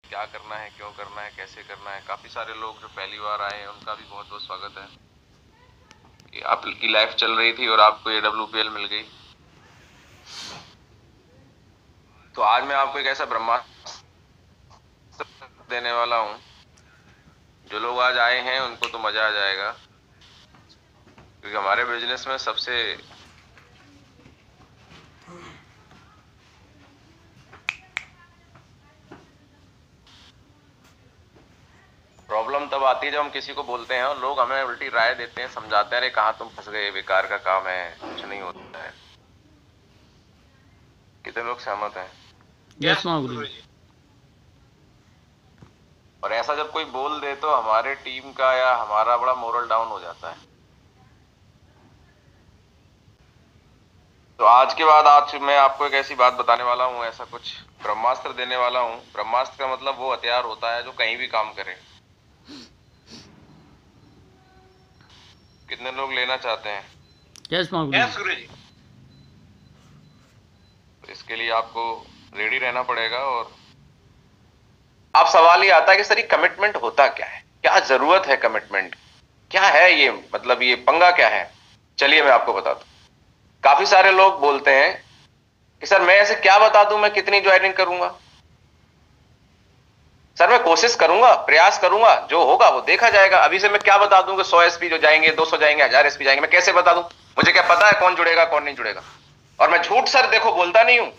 क्या करना है, क्यों करना है, कैसे करना है। काफी सारे लोग जो पहली बार आए हैं उनका भी बहुत बहुत स्वागत है कि आपकी लाइफ चल रही थी और आपको ये WPL मिल गई। तो आज मैं आपको एक ऐसा ब्रह्मास्त्र देने वाला हूँ, जो लोग आज आए हैं उनको तो मजा आ जाएगा, क्योंकि हमारे बिजनेस में सबसे प्रॉब्लम तब आती है जब हम किसी को बोलते हैं और लोग हमें उल्टी राय देते हैं, समझाते हैं अरे कहाँ तुम फंस गए, बेकार का काम है, कुछ नहीं होता है। कितने लोग सहमत हैं? यस महागुरु जी। और ऐसा जब कोई बोल दे तो हमारे टीम का या हमारा बड़ा मोरल डाउन हो जाता है। तो आज के बाद आज मैं आपको एक ऐसी बात बताने वाला हूँ, ऐसा कुछ ब्रह्मास्त्र देने वाला हूँ। ब्रह्मास्त्र का मतलब वो हथियार होता है जो कहीं भी काम करे। कितने लोग लेना चाहते हैं? यस महागुरु जी। तो इसके लिए आपको रेडी रहना पड़ेगा। और अब सवाल ये आता है कि सर ये कमिटमेंट होता क्या है, क्या जरूरत है कमिटमेंट, क्या है ये, मतलब ये पंगा क्या है। चलिए मैं आपको बताता हूं। काफी सारे लोग बोलते हैं कि सर मैं ऐसे क्या बता दूं, मैं कितनी ज्वाइनिंग करूंगा। सर मैं कोशिश करूंगा, प्रयास करूंगा, जो होगा वो देखा जाएगा। अभी से मैं क्या बता दूं कि 100 SP जो जाएंगे, 200 जाएंगे, 1000 SP जाएंगे, मैं कैसे बता दूं? मुझे क्या पता है कौन जुड़ेगा कौन नहीं जुड़ेगा। और मैं झूठ सर देखो बोलता नहीं हूं।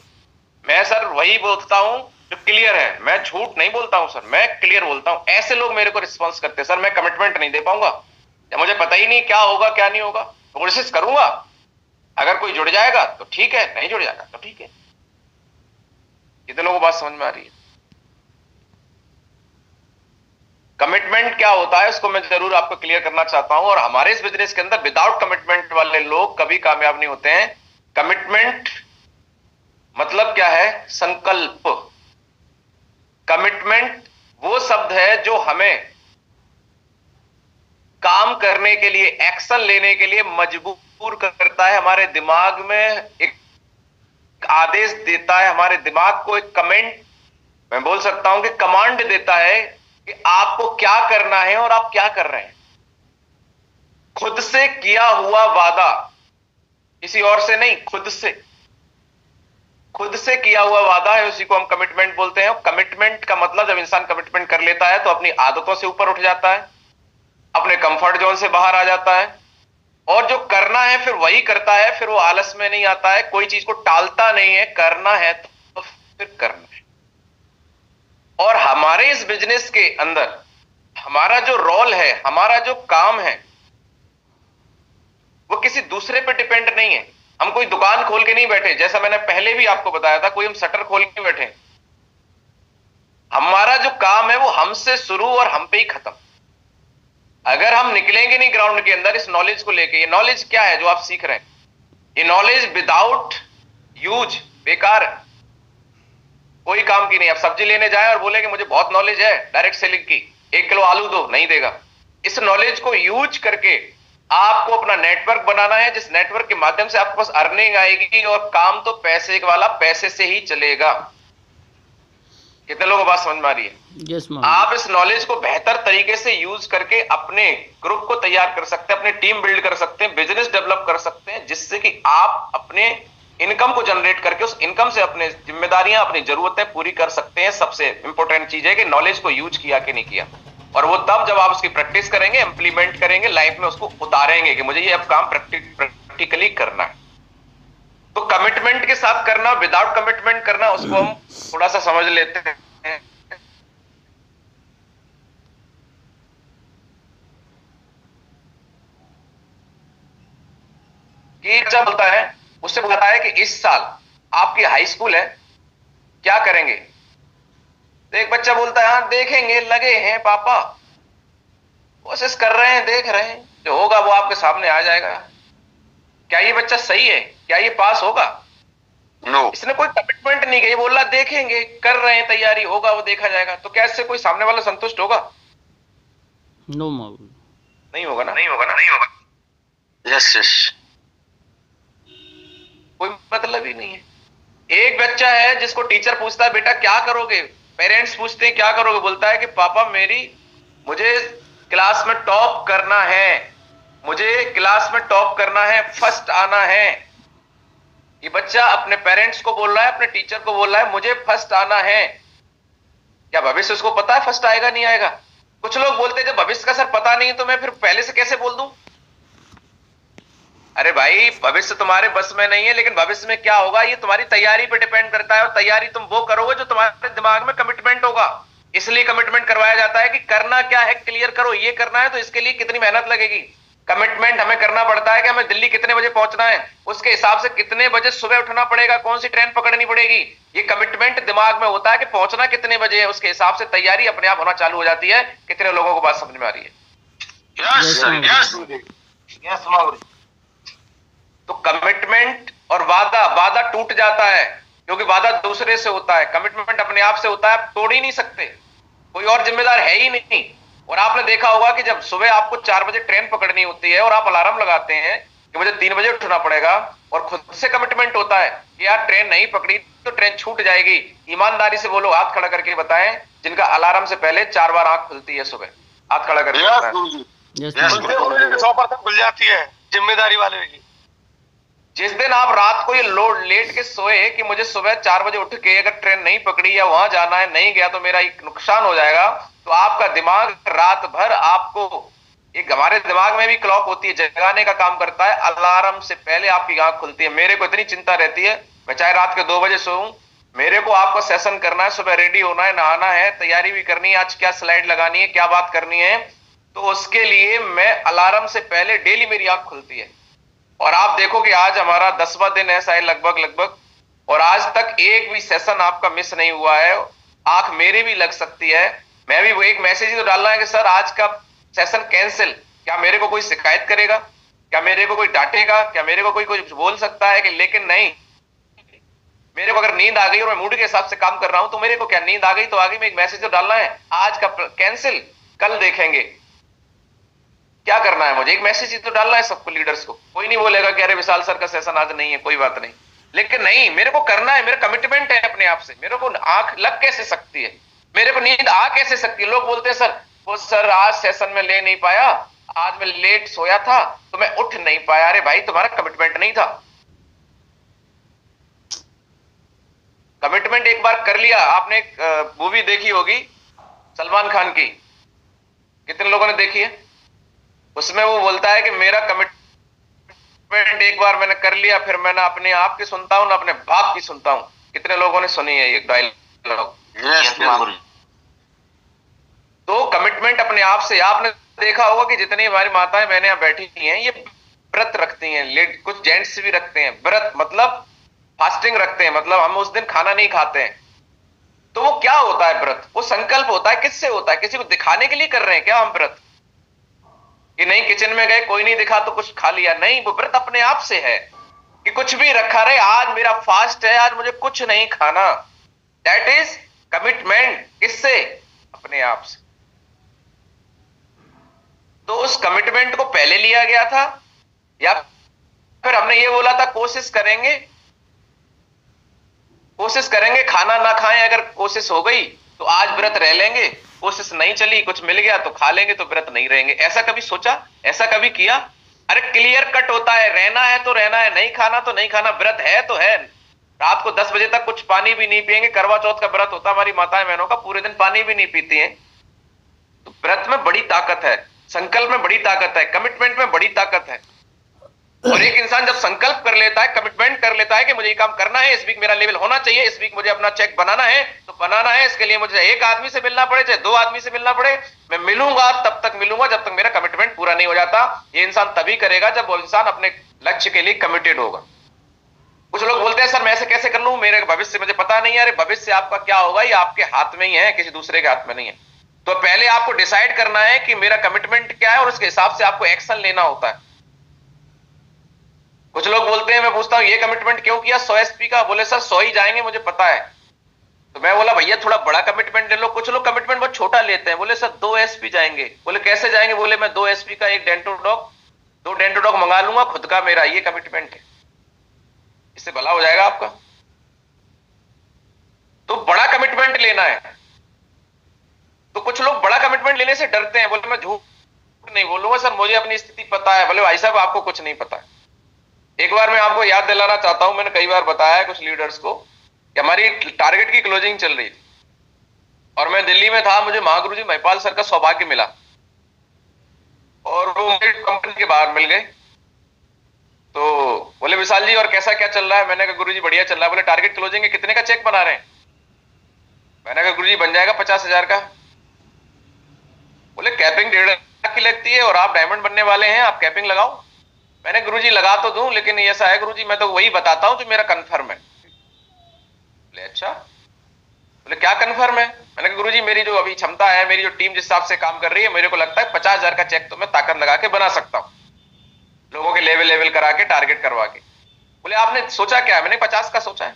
मैं सर वही बोलता हूं जो क्लियर है। मैं झूठ नहीं बोलता हूं सर, मैं क्लियर बोलता हूं। ऐसे लोग मेरे को रिस्पॉन्स करते हैं सर मैं कमिटमेंट नहीं दे पाऊंगा, या मुझे पता ही नहीं क्या होगा क्या नहीं होगा। कोशिश करूंगा, अगर कोई जुड़ जाएगा तो ठीक है, नहीं जुड़ जाएगा तो ठीक है। कितने लोगों को बात समझ में आ रही है? कमिटमेंट क्या होता है उसको मैं जरूर आपको क्लियर करना चाहता हूं। और हमारे इस बिजनेस के अंदर विदाउट कमिटमेंट वाले लोग कभी कामयाब नहीं होते हैं। कमिटमेंट मतलब क्या है? संकल्प। कमिटमेंट वो शब्द है जो हमें काम करने के लिए, एक्शन लेने के लिए मजबूर करता है। हमारे दिमाग में एक आदेश देता है, हमारे दिमाग को एक कमेंट, मैं बोल सकता हूं कि कमांड देता है कि आपको क्या करना है और आप क्या कर रहे हैं। खुद से किया हुआ वादा, किसी और से नहीं, खुद से। खुद से किया हुआ वादा है, उसी को हम कमिटमेंट बोलते हैं। कमिटमेंट का मतलब जब इंसान कमिटमेंट कर लेता है तो अपनी आदतों से ऊपर उठ जाता है, अपने कंफर्ट जोन से बाहर आ जाता है, और जो करना है फिर वही करता है। फिर वो आलस में नहीं आता है, कोई चीज को टालता नहीं है। करना है तो फिर करना है। और हमारे इस बिजनेस के अंदर हमारा जो रोल है, हमारा जो काम है, वो किसी दूसरे पे डिपेंड नहीं है। हम कोई दुकान खोल के नहीं बैठे, जैसा मैंने पहले भी आपको बताया था, कोई हम शटर खोल के बैठे। हमारा जो काम है वो हमसे शुरू और हम पे ही खत्म। अगर हम निकलेंगे नहीं ग्राउंड के अंदर इस नॉलेज को लेके, ये नॉलेज क्या है जो आप सीख रहे हैं, ये नॉलेज विदाउट यूज बेकार है, कोई काम की नहीं। आप सब्जी लेने जाए और बोले कि मुझे बहुत नॉलेज है डायरेक्ट सेलिंग की, 1 किलो आलू दो, नहीं देगा। इस नॉलेज को यूज करके आपको अपना नेटवर्क बनाना है, जिस नेटवर्क के माध्यम से आपके पास अर्निंग आएगी, और काम तो पैसे वाला पैसे से ही चलेगा। कितने लोगों को बात समझ में आ रही है? यस आप इस नॉलेज को बेहतर तरीके से यूज करके अपने ग्रुप को तैयार कर सकते हैं, अपनी टीम बिल्ड कर सकते हैं, बिजनेस डेवलप कर सकते हैं, जिससे कि आप अपने इनकम को जनरेट करके उस इनकम से अपने जिम्मेदारियां, अपनी जरूरतें पूरी कर सकते हैं। सबसे इंपॉर्टेंट चीज है कि नॉलेज को यूज किया कि नहीं किया। और वो तब जब आप उसकी प्रैक्टिस करेंगे, इंप्लीमेंट करेंगे, लाइफ में उसको उतारेंगे कि मुझे ये अब काम प्रैक्टिकली करना है। तो कमिटमेंट के साथ करना, विदाउट कमिटमेंट करना, उसको हम थोड़ा सा समझ लेते हैं। कि बच्चा बोलता है, उससे बोलता है कि इस साल आपकी हाई स्कूल है, क्या करेंगे? तो एक बच्चा बोलता है हाँ देखेंगे, लगे हैं पापा, कोशिश कर रहे हैं, देख रहे हैं, जो होगा वो आपके सामने आ जाएगा। क्या ये बच्चा सही है? क्या ये पास होगा? नो। इसने कोई कमिटमेंट नहीं किया, बोल रहा देखेंगे, कर रहे हैं तैयारी, होगा वो देखा जाएगा। तो क्या इससे कोई सामने वाला संतुष्ट होगा? नो महागुरु। नहीं होगा ना, नहीं होगा ना, नहीं होगा। यस यस, कोई मतलब ही नहीं है। एक बच्चा है जिसको टीचर पूछता है बेटा क्या करोगे, पेरेंट्स पूछते हैं क्या करोगे, बोलता है कि पापा मुझे क्लास में टॉप करना है, मुझे क्लास में टॉप करना है, फर्स्ट आना है। ये बच्चा अपने पेरेंट्स को बोल रहा है, अपने टीचर को बोल रहा है मुझे फर्स्ट आना है। क्या भविष्य उसको पता है फर्स्ट आएगा नहीं आएगा? कुछ लोग बोलते हैं जब भविष्य का सर पता नहीं तो मैं फिर पहले से कैसे बोल दूं? अरे भाई, भविष्य तुम्हारे बस में नहीं है, लेकिन भविष्य में क्या होगा ये तुम्हारी तैयारी पे डिपेंड करता है, और तैयारी तुम वो करोगे जो तुम्हारे दिमाग में कमिटमेंट होगा। इसलिए कमिटमेंट करवाया जाता है कि करना क्या है क्लियर करो, ये करना है तो इसके लिए कितनी मेहनत लगेगी। कमिटमेंट हमें करना पड़ता है कि हमें दिल्ली कितने बजे पहुंचना है, उसके हिसाब से कितने बजे सुबह उठना पड़ेगा, कौन सी ट्रेन पकड़नी पड़ेगी। ये कमिटमेंट दिमाग में होता है कि पहुंचना कितने बजे है, उसके हिसाब से तैयारी अपने आप होना चालू हो जाती है। कितने लोगों को बात समझ में आ रही है? यस मागुरी। तो कमिटमेंट और वादा टूट जाता है, क्योंकि वादा दूसरे से होता है, कमिटमेंट अपने आप से होता है, आप तोड़ ही नहीं सकते, कोई और जिम्मेदार है ही नहीं। और आपने देखा होगा कि जब सुबह आपको 4 बजे ट्रेन पकड़नी होती है और आप अलार्म लगाते हैं कि मुझे 3 बजे उठना पड़ेगा, और खुद से कमिटमेंट होता है कि यार ट्रेन नहीं पकड़ी तो ट्रेन छूट जाएगी। ईमानदारी से बोलो, हाथ खड़ा करके बताएं जिनका अलार्म से पहले 4 बार आंख खुलती है सुबह, हाथ खड़ा करके 100% खुल जाती है जिम्मेदारी वाले की। जिस दिन आप रात को ये लेट के सोए कि मुझे सुबह 4 बजे उठ के अगर ट्रेन नहीं पकड़ी या वहां जाना है, नहीं गया तो मेरा एक नुकसान हो जाएगा, तो आपका दिमाग रात भर आपको, एक हमारे दिमाग में भी क्लॉक होती है, जगाने का काम करता है। अलार्म से पहले आपकी आंख खुलती है। मेरे को इतनी चिंता रहती है, मैं चाहे रात के 2 बजे सोऊं, मेरे को आपका सेशन करना है, सुबह रेडी होना है, नहाना है, तैयारी भी करनी है, आज क्या स्लाइड लगानी है, क्या बात करनी है, तो उसके लिए मैं अलार्म से पहले डेली मेरी आंख खुलती है। और आप देखो कि आज हमारा 10वां दिन है शायद लगभग, और आज तक एक भी सेशन आपका मिस नहीं हुआ है। आंख मेरी भी लग सकती है, मैं भी वो एक मैसेज ही तो डालना है कि सर आज का सेशन कैंसिल। क्या मेरे को कोई शिकायत करेगा? क्या मेरे को कोई डांटेगा? क्या मेरे को कोई बोल सकता है कि? लेकिन नहीं, मेरे को अगर नींद आ गई और मैं मूड के हिसाब से काम कर रहा हूं तो मेरे को क्या, नींद आ गई तो आगे में एक मैसेज तो डालना है, आज का कैंसिल, कल देखेंगे। क्या करना है मुझे? एक मैसेज ही तो डालना है सबको, लीडर्स को। कोई नहीं बोलेगा कि अरे विशाल सर का सेशन आज नहीं है, कोई बात नहीं, लेकिन नहीं, मेरे को करना है, मेरा कमिटमेंट है अपने आप से। मेरे को आंख लग कैसे सकती है, मेरे को नींद आ कैसे सकती है? लोग बोलते हैं सर वो सर आज सेशन में ले नहीं पाया, आज मैं लेट सोया था तो मैं उठ नहीं पाया। अरे भाई, तुम्हारा कमिटमेंट नहीं था। कमिटमेंट एक बार कर लिया आपने। एक मूवी देखी होगी सलमान खान की, कितने लोगों ने देखी है? उसमें वो बोलता है कि मेरा कमिटमेंट एक बार मैंने कर लिया, फिर मैं ना अपने आप की सुनता हूं ना अपने बाप की सुनता हूं। कितने लोगों ने सुनी है ये डायलॉग? तो कमिटमेंट अपने आप से। आपने देखा होगा कि जितनी हमारी माताएं बहनें यहां बैठी हैं, ये व्रत रखती हैं, कुछ जेंट्स भी रखते हैं व्रत, मतलब फास्टिंग रखते हैं, मतलब हम उस दिन खाना नहीं खाते हैं। तो वो क्या होता है व्रत? वो संकल्प होता है। किससे होता है? किसी को दिखाने के लिए कर रहे हैं क्या हम व्रत? कि नहीं किचन में गए, कोई नहीं दिखा तो कुछ खा लिया? नहीं, वो व्रत अपने आप से है कि कुछ भी रखा रहे, आज मेरा फास्ट है, आज मुझे कुछ नहीं खाना। That is commitment. किससे? अपने आप से। तो उस कमिटमेंट को पहले लिया गया था, या फिर हमने ये बोला था कोशिश करेंगे खाना ना खाएं, अगर कोशिश हो गई तो आज व्रत रह लेंगे, कोशिश नहीं चली, कुछ मिल गया तो खा लेंगे, तो व्रत नहीं रहेंगे। ऐसा कभी सोचा? ऐसा कभी किया? अरे क्लियर कट होता है, रहना है तो रहना है, नहीं खाना तो नहीं खाना, व्रत है तो है। रात को 10 बजे तक कुछ पानी भी नहीं पिएंगे। करवा चौथ का व्रत होता है हमारी माताएं बहनों का, पूरे दिन पानी भी नहीं पीती हैं। तो व्रत में बड़ी ताकत है, संकल्प में बड़ी ताकत है, कमिटमेंट में बड़ी ताकत है। और एक इंसान जब संकल्प कर लेता है, कमिटमेंट कर लेता है कि मुझे ये काम करना है, इस वीक मेरा लेवल होना चाहिए, इस वीक मुझे अपना चेक बनाना है, तो बनाना है। इसके लिए मुझे एक आदमी से मिलना पड़े, चाहे 2 आदमी से मिलना पड़े, मैं मिलूंगा, तब तक मिलूंगा जब तक मेरा कमिटमेंट पूरा नहीं हो जाता। ये इंसान तभी करेगा जब वो इंसान अपने लक्ष्य के लिए कमिटेड होगा। कुछ लोग बोलते हैं सर मैं ऐसे कैसे कर लूं, मेरे भविष्य मुझे पता नहीं है। अरे भविष्य आपका क्या होगा ये आपके हाथ में ही है, किसी दूसरे के हाथ में नहीं है। तो पहले आपको डिसाइड करना है कि मेरा कमिटमेंट क्या है, और उसके हिसाब से आपको एक्शन लेना होता है। कुछ लोग बोलते हैं, मैं पूछता हूं ये कमिटमेंट क्यों किया 100 एसपी का? बोले सर 100 ही जाएंगे मुझे पता है। तो मैं बोला भैया थोड़ा बड़ा कमिटमेंट ले लो। कुछ लोग कमिटमेंट बहुत छोटा लेते हैं, बोले सर 2 एसपी जाएंगे। बोले कैसे जाएंगे? बोले मैं 2 एसपी का एक डेंटो डॉग, 2 डेंटो डॉग मंगा लूंगा खुद का, मेरा ये कमिटमेंट है, इससे भला हो जाएगा आपका। तो बड़ा कमिटमेंट लेना है। कमिटमेंट लेने से डरते हैं, बोले मैं झूठ नहीं बोलूंगा सर, मुझे अपनी स्थिति पता है। बोले भाई साहब आपको कुछ नहीं पता है। एक बार मैं आपको याद दिलाना चाहता हूं, मैंने कई बार बताया है कुछ लीडर्स को कि हमारी टारगेट की क्लोजिंग चल रही थी और मैं दिल्ली में था, मुझे महागुरु जी महिपाल सर का सौभाग्य मिला और वो मुझे कंपनी के बाहर मिल गए। तो बोले विशाल जी और कैसा क्या चल रहा है? मैंने कहा गुरु जी बढ़िया चल रहा है। बोले टारगेट क्लोजिंग है, कितने का चेक बना रहे हैं? मैंने कहा गुरु जी बन जाएगा 50,000 का। बोले कैपिंग 1.5 लाख की लगती है और आप डायमंड बनने वाले हैं, आप कैपिंग लगाओ। मैंने गुरु जी लगा तो दूं, लेकिन ऐसा है गुरु जी मैं तो वही बताता हूं जो मेरा कंफर्म है। बोले अच्छा, बोले क्या कंफर्म है? मैंने कहा गुरु जी मेरी जो अभी क्षमता है, मेरी जो टीम जिस हिसाब से काम कर रही है, मेरे को लगता है 50,000 का चेक तो मैं ताकत लगा के बना सकता हूं, लोगों के लेवल करा के टारगेट करवा के। बोले आपने सोचा क्या है? मैंने 50 का सोचा है।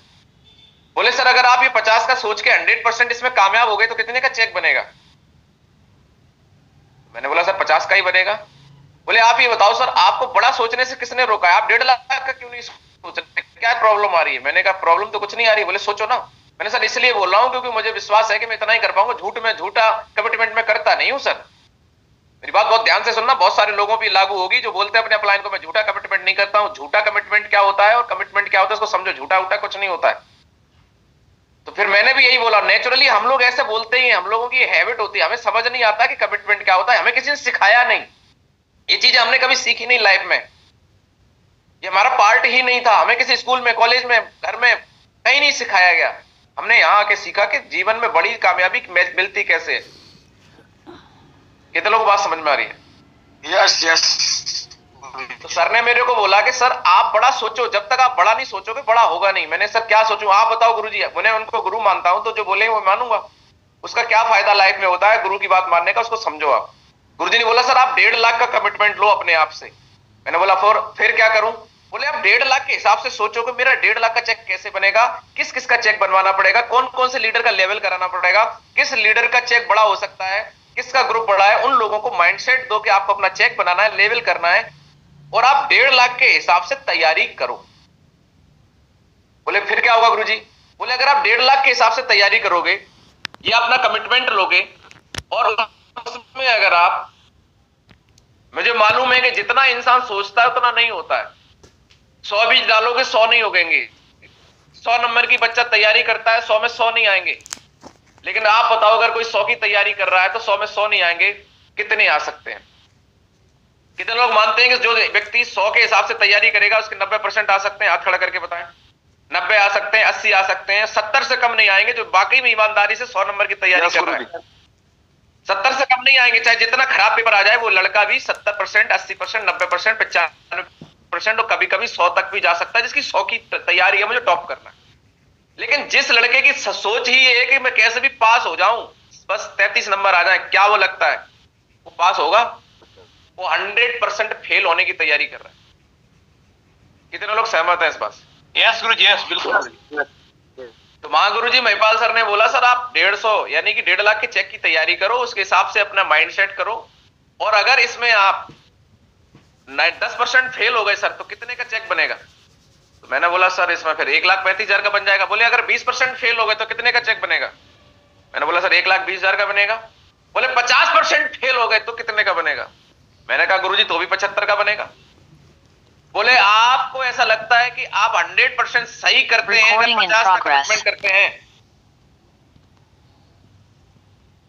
बोले सर अगर आप ये 50 का सोच के 100% इसमें कामयाब हो गए तो कितने का चेक बनेगा? मैंने बोला सर 50 का ही बनेगा। बोले आप ये बताओ सर आपको बड़ा सोचने से किसने रोका है? आप 1.5 लाख का क्यों नहीं सोच रहे? क्या प्रॉब्लम आ रही है? मैंने कहा प्रॉब्लम तो कुछ नहीं आ रही। बोले सोचो ना। मैंने सर इसलिए बोल रहा हूं क्योंकि मुझे विश्वास है कि मैं इतना ही कर पाऊंगा, झूठा कमिटमेंट मैं करता नहीं हूं सर। मेरी बात बहुत ध्यान से सुनना, बहुत सारे लोगों पर लागू होगी जो बोलते हैं अपने अपलाइन को मैं झूठा कमिटमेंट नहीं करता हूं। झूठा कमिटमेंट क्या होता है और कमिटमेंट क्या होता है इसको समझो। झूठा उठा कुछ नहीं होता है। तो फिर मैंने भी यही बोला, नेचुरली हम लोग ऐसे बोलते ही, हम लोगों की हैबिट होती है, हमें समझ नहीं आता कि कमिटमेंट क्या होता है, हमें किसी ने सिखाया नहीं, ये चीजें हमने कभी सीखी नहीं लाइफ में, ये हमारा पार्ट ही नहीं था, हमें किसी स्कूल में, कॉलेज में, घर में कहीं नहीं सिखाया गया। हमने यहां आके सीखा कि जीवन में बड़ी कामयाबी मिलती कैसे है। कितने लोगों को बात समझ में आ रही है? Yes yes. तो सर ने मेरे को बोला कि सर आप बड़ा सोचो, जब तक आप बड़ा नहीं सोचोगे बड़ा होगा नहीं। मैंने सर क्या सोचूं आप बताओ गुरु जी। मैं उनको गुरु मानता हूं तो जो बोले वो मानूंगा, उसका क्या फायदा लाइफ में होता है गुरु की बात मानने का, उसको समझो आप। गुरु जी ने बोला सर आप 1.5 लाख का कमिटमेंट लो अपने आप से। मैंने बोला फिर क्या करूं? बोले आप 1.5 लाख के हिसाब से सोचो कि मेरा 1.5 लाख का चेक कैसे बनेगा, किस किस का चेक बनवाना पड़ेगा, कौन कौन से लीडर का लेवल कराना पड़ेगा, किस लीडर का चेक बड़ा हो सकता है, किसका ग्रुप बड़ा है, उन लोगों को माइंडसेट दो कि आपको अपना चेक बनाना है, लेवल करना है और आप 1.5 लाख के हिसाब से तैयारी करो। बोले फिर क्या होगा गुरुजी? बोले अगर आप 1.5 लाख के हिसाब से तैयारी करोगे, ये अपना कमिटमेंट लोगे और उसमें अगर आप, मुझे मालूम है कि जितना इंसान सोचता है उतना नहीं होता है। 100 बीज डालोगे 100 नहीं उगेंगे। 100 नंबर की बच्चा तैयारी करता है, 100 में 100 नहीं आएंगे। लेकिन आप बताओ अगर कोई 100 की तैयारी कर रहा है तो 100 में 100 नहीं आएंगे, कितने आ सकते हैं? कितने लोग मानते हैं कि जो व्यक्ति 100 के हिसाब से तैयारी करेगा उसके 90% आ सकते हैं? हाथ खड़ा करके बताएं। 90 आ सकते हैं, 80 आ सकते हैं, 70 से कम नहीं आएंगे जो वाकई में ईमानदारी से 100 नंबर की तैयारी कर रहा है। 70 से कम नहीं आएंगे, चाहे जितना खराब पेपर आ जाए। वो लड़का भी 70%, 80%, 90%, 95% और कभी कभी 100 तक भी जा सकता है, जिसकी 100 की तैयारी है, मुझे टॉप करना है। लेकिन जिस लड़के की सोच ही है कि मैं कैसे भी पास हो जाऊं, बस 33 नंबर आ जाए, क्या वो लगता है वो पास होगा? वो 100% फेल होने की तैयारी कर रहा है। कितने लोग सहमत हैं इस बात से? यस गुरु जी, यस बिल्कुल। तो महागुरु जी महिपाल सर ने बोला सर आप 150 यानी कि 1.5 लाख के चेक की तैयारी करो, उसके हिसाब से अपना माइंड सेट करो और अगर इसमें आप 10% फेल हो गए सर तो कितने का चेक बनेगा? तो मैंने बोला सर इसमें फिर 1,35,000 का बन जाएगा। बोले अगर 20% फेल हो गए तो कितने का चेक बनेगा? मैंने बोला सर 1,20,000 का बनेगा। बोले 50% फेल हो गए तो कितने का बनेगा? मैंने कहा गुरुजी तो भी 75 का बनेगा। बोले आपको ऐसा लगता है कि आप 100% सही करते हैं, 50 का कमिटमेंट करते हैं?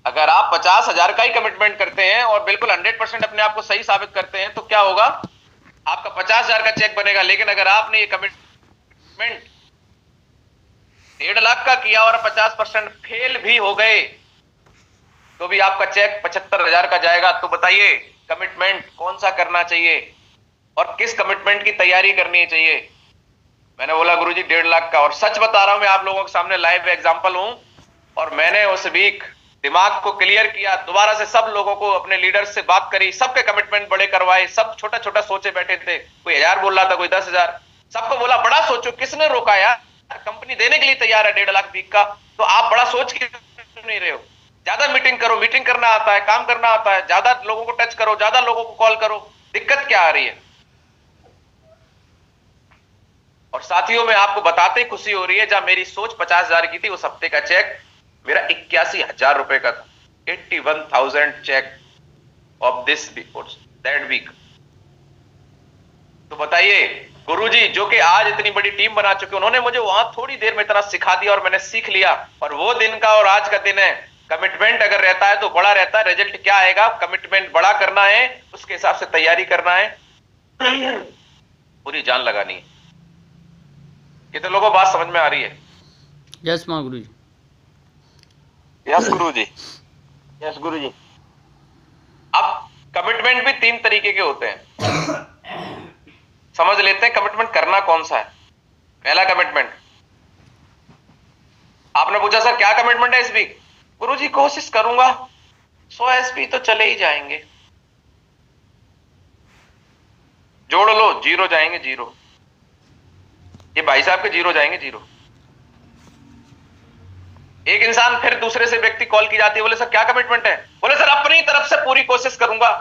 अगर आप 50,000 का ही कमिटमेंट करते हैं और बिल्कुल 100% अपने आप को सही साबित करते हैं तो क्या होगा? आपका 50,000 का चेक बनेगा। लेकिन अगर आपने ये कमिटमेंट 1.5 लाख का किया और 50% फेल भी हो गए तो भी आपका चेक 75,000 का जाएगा। तो बताइए कमिटमेंट कौन सा करना चाहिए और किस कमिटमेंट की तैयारी करनी चाहिए? मैंने बोला गुरुजी 1.5 लाख का। और सच बता रहा हूं, मैं आप लोगों के सामने लाइव एग्जांपल हूं और मैंने उस वीक दिमाग को क्लियर किया, दोबारा से सब लोगों को, अपने लीडर्स से बात करी, सबके कमिटमेंट बड़े करवाए, सब छोटा छोटा सोचे बैठे थे। कोई 1000 बोल रहा था, कोई 10,000। सबको बोला बड़ा सोचो। किसने रोका यार? कंपनी देने के लिए तैयार है 1.5 लाख वीक का, तो आप बड़ा सोच क्यों नहीं रहे हो? ज्यादा मीटिंग करो, मीटिंग करना आता है, काम करना आता है, ज्यादा लोगों को टच करो, ज्यादा लोगों को कॉल करो। दिक्कत क्या आ रही है? और साथियों में आपको बताते ही खुशी हो रही है, जब मेरी सोच 50,000 की थी, उस हफ्ते का चेक मेरा 81,000 रुपए का था। 81,000 check of this that week. तो बताइए गुरुजी जो कि आज इतनी बड़ी टीम बना चुके, उन्होंने मुझे वहां थोड़ी देर में इतना सिखा दिया और मैंने सीख लिया। और वो दिन का और आज का दिन है, कमिटमेंट अगर रहता है तो बड़ा रहता है। रिजल्ट क्या आएगा, कमिटमेंट बड़ा करना है, उसके हिसाब से तैयारी करना है, पूरी जान लगानी है। कितने लोगों को बात समझ में आ रही है? यस मां गुरुजी। यस गुरुजी, यस गुरुजी। अब कमिटमेंट भी 3 तरीके के होते हैं, समझ लेते हैं कमिटमेंट करना कौन सा है। पहला कमिटमेंट, आपने पूछा सर क्या कमिटमेंट है इस वीक? गुरुजी कोशिश करूंगा 100 एसपी तो चले ही जाएंगे। जोड़ लो, 0 जाएंगे 0। ये भाई साहब के 0 जाएंगे 0। एक इंसान फिर दूसरे से व्यक्ति कॉल की जाती है, बोले सर क्या कमिटमेंट है? बोले सर अपनी तरफ से पूरी कोशिश करूंगा,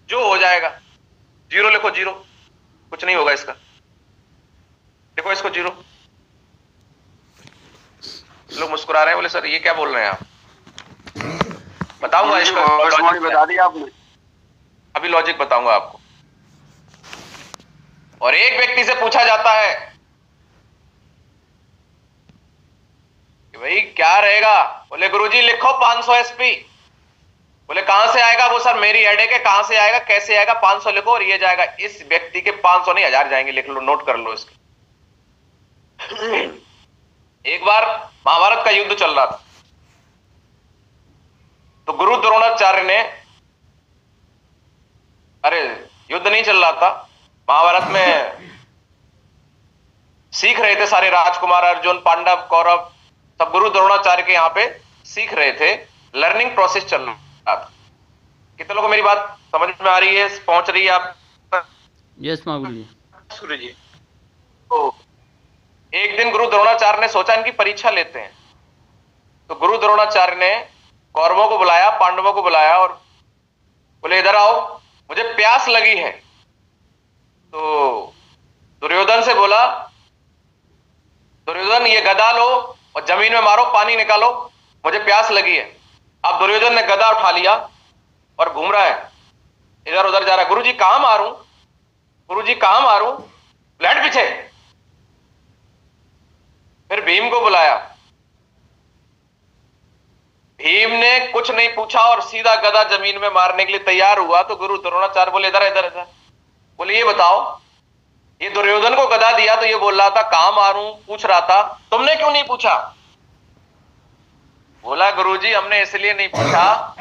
जो हो जाएगा। 0 लिखो, 0 कुछ नहीं होगा इसका। देखो इसको 0। लोग मुस्कुरा रहे हैं, बोले सर ये क्या बोल रहे हैं आप? बताऊंगा इसका लॉजिक, बता दिया आपने। अभी लॉजिक बताऊंगा आपको। और एक व्यक्ति से पूछा जाता है कि भाई क्या रहेगा? बोले गुरुजी लिखो 500 एसपी। बोले कहां से आएगा? वो सर मेरी हेडेक है, कहां से आएगा, कैसे आएगा? 500 लिखो और ये जाएगा। इस व्यक्ति के 500 नहीं 1000 जाएंगे, लिख लो, नोट कर लो इसके। एक बार महाभारत का युद्ध चल रहा था, तो गुरु द्रोणाचार्य ने, अरे युद्ध नहीं चल रहा था, महाभारत में सीख रहे थे सारे राजकुमार, अर्जुन, पांडव, कौरव, सब गुरु द्रोणाचार्य के यहाँ पे सीख रहे थे। लर्निंग प्रोसेस चल रहा था। कितने लोगों को मेरी बात समझ में आ रही है, पहुंच रही है आप? यस मां गुरुजी। गुरुजी। तो एक दिन गुरु द्रोणाचार्य ने सोचा इनकी परीक्षा लेते हैं। तो गुरु द्रोणाचार्य ने कौरवों को बुलाया, पांडवों को बुलाया और बोले इधर आओ, मुझे प्यास लगी है। तो दुर्योधन से बोला, दुर्योधन ये गदा लो और जमीन में मारो, पानी निकालो, मुझे प्यास लगी है। अब दुर्योधन ने गदा उठा लिया और घूम रहा है, इधर उधर जा रहा है। गुरुजी कहां मारूं, गुरुजी कहां मारूं? लैंड पीछे। फिर भीम को बुलाया, भीम ने कुछ नहीं पूछा और सीधा गदा जमीन में मारने के लिए तैयार हुआ। तो गुरु द्रोणाचार्य बोले इधर इधर इधर। बोले ये बताओ, ये दुर्योधन को गदा दिया तो ये बोल रहा था कहां मारूं, पूछ रहा था, तुमने क्यों नहीं पूछा? बोला गुरुजी हमने इसलिए नहीं पूछा,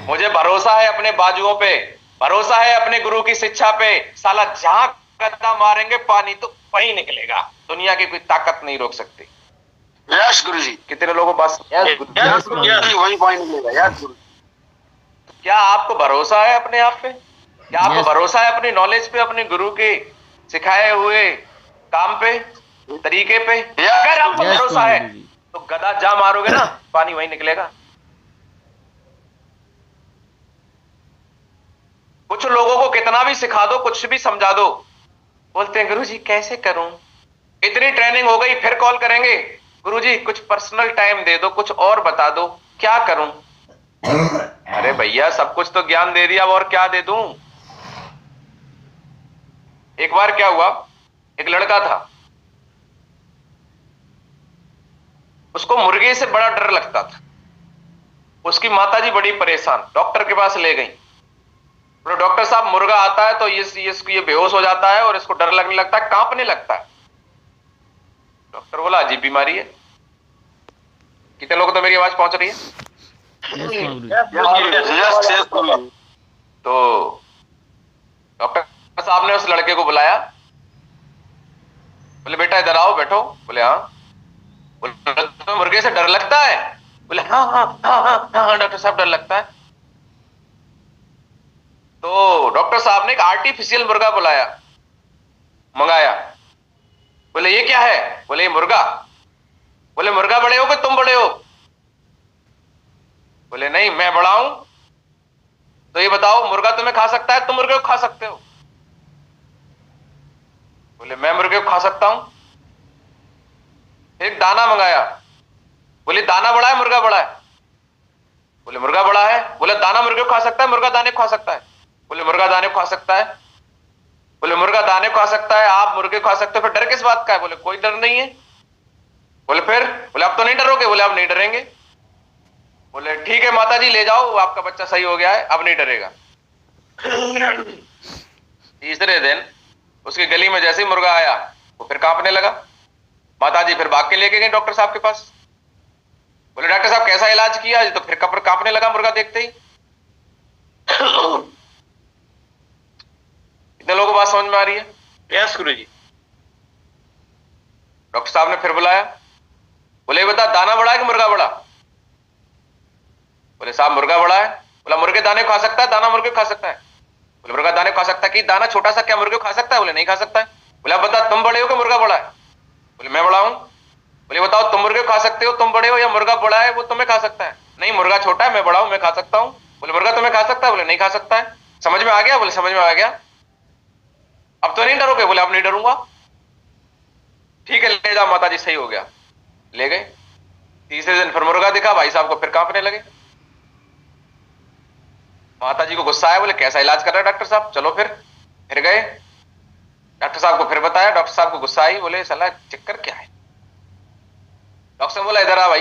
मुझे भरोसा है अपने बाजुओं पे, भरोसा है अपने गुरु की शिक्षा पे। साला जहां गदा मारेंगे पानी तो वहीं निकलेगा, दुनिया की कोई ताकत नहीं रोक सकती। यस गुरुजी। कितने लोगों को बस वही पॉइंट मिलेगा। यस गुरुजी। क्या आपको भरोसा है अपने आप पे? क्या आपको भरोसा है अपनी नॉलेज पे, अपने गुरु के सिखाए हुए काम पे, तरीके पे? अगर आपको भरोसा है तो गदा जा मारोगे ना, पानी वहीं निकलेगा। कुछ लोगों को कितना भी सिखा दो, कुछ भी समझा दो, बोलते हैं गुरुजी कैसे करूं, इतनी ट्रेनिंग हो गई, फिर कॉल करेंगे गुरुजी कुछ पर्सनल टाइम दे दो, कुछ और बता दो, क्या करूं? अरे भैया सब कुछ तो ज्ञान दे दिया, अब और क्या दे दूं? एक बार क्या हुआ, एक लड़का था, उसको मुर्गे से बड़ा डर लगता था। उसकी माताजी बड़ी परेशान, डॉक्टर के पास ले गई। बोले डॉक्टर साहब मुर्गा आता है तो ये बेहोश हो जाता है और इसको डर लगने लगता है, कांपने लगता है। डॉक्टर बोला अजीब बीमारी है। कितने लोगों को तो मेरी आवाज पहुंच रही है? तो डॉक्टर साहब ने उस लड़के को बुलाया, बोले बेटा इधर आओ, बैठो। बोले हाँ। बोले तो मुर्गे से डर लगता है? बोले हाँ हाँ हाँ हाँ हाँ डॉक्टर साहब डर लगता है। तो डॉक्टर साहब ने एक आर्टिफिशियल मुर्गा मंगाया। बोले ये क्या है? बोले ये मुर्गा। बोले मुर्गा बड़े हो कि तुम बड़े हो? बोले नहीं मैं बड़ा हूं। तो ये बताओ मुर्गा तुम्हें खा सकता है, तुम मुर्गे को खा सकते हो? बोले मैं मुर्गे को खा सकता हूं। एक दाना मंगाया। बोले दाना बड़ा है मुर्गा बड़ा है? बोले मुर्गा बड़ा है। बोले दाना मुर्गे को खा सकता है, मुर्गा दाने को खा सकता है। बोले मुर्गा दाने को खा सकता है। बोले मुर्गा दाने को खा सकता है, आप मुर्गे को खा सकते हो, फिर डर किस बात का है? बोले कोई डर नहीं है। बोले फिर? बोले आप तो नहीं डरोगे? बोले आप नहीं डरेंगे। बोले ठीक है माता जी ले जाओ, आपका बच्चा सही हो गया है, अब नहीं डरेगा। तीसरे दिन उसकी गली में जैसे ही मुर्गा आया वो फिर कांपने लगा। माता जी फिर भाग के लेके गए डॉक्टर साहब के पास। बोले डॉक्टर साहब कैसा इलाज किया? तो फिर कांपने लगा मुर्गा देखते ही। इतने लोगों को बात समझ में आ रही है? यस गुरुजी। डॉक्टर साहब ने फिर बुलाया। बोले बता दाना बड़ा है कि मुर्गा बड़ा? बोले साहब मुर्गा बड़ा है। बोला मुर्गे दाने खा सकता है, दाना मुर्गे खा सकता है? बोले मुर्गा दाने खा सकता है कि दाना छोटा सा क्या मुर्गे को खा सकता है? बोले नहीं खा सकता है। बोले अब बता तुम बड़े हो कि मुर्गा बड़ा है? बोले मैं बड़ा हूं। बोले बताओ तुम मुर्गे खा सकते हो, तुम बड़े हो, या मुर्गा बड़ा है वो तुम्हें खा सकता है? नहीं मुर्गा छोटा है, मैं बड़ा हूं, मैं खा सकता हूं। बोले मुर्गा तुम्हें खा सकता है? बोले नहीं खा सकता है। समझ में आ गया? बोले समझ में आ गया। अब तो नहीं डरोगे? बोले अब नहीं डरूंगा। ठीक है ले जाओ माता जी सही हो गया। ले गए। तीसरे दिन फिर मुर्गा दिखा, भाई साहब को फिर कांपने लगे। माता जी को गुस्सा आया, बोले कैसा इलाज कर रहा है डॉक्टर साहब, चलो फिर गए। डॉक्टर साहब को फिर बताया, डॉक्टर साहब को गुस्सा आई, बोले साला चक्कर क्या है? डॉक्टर साहब बोला इधर आ भाई,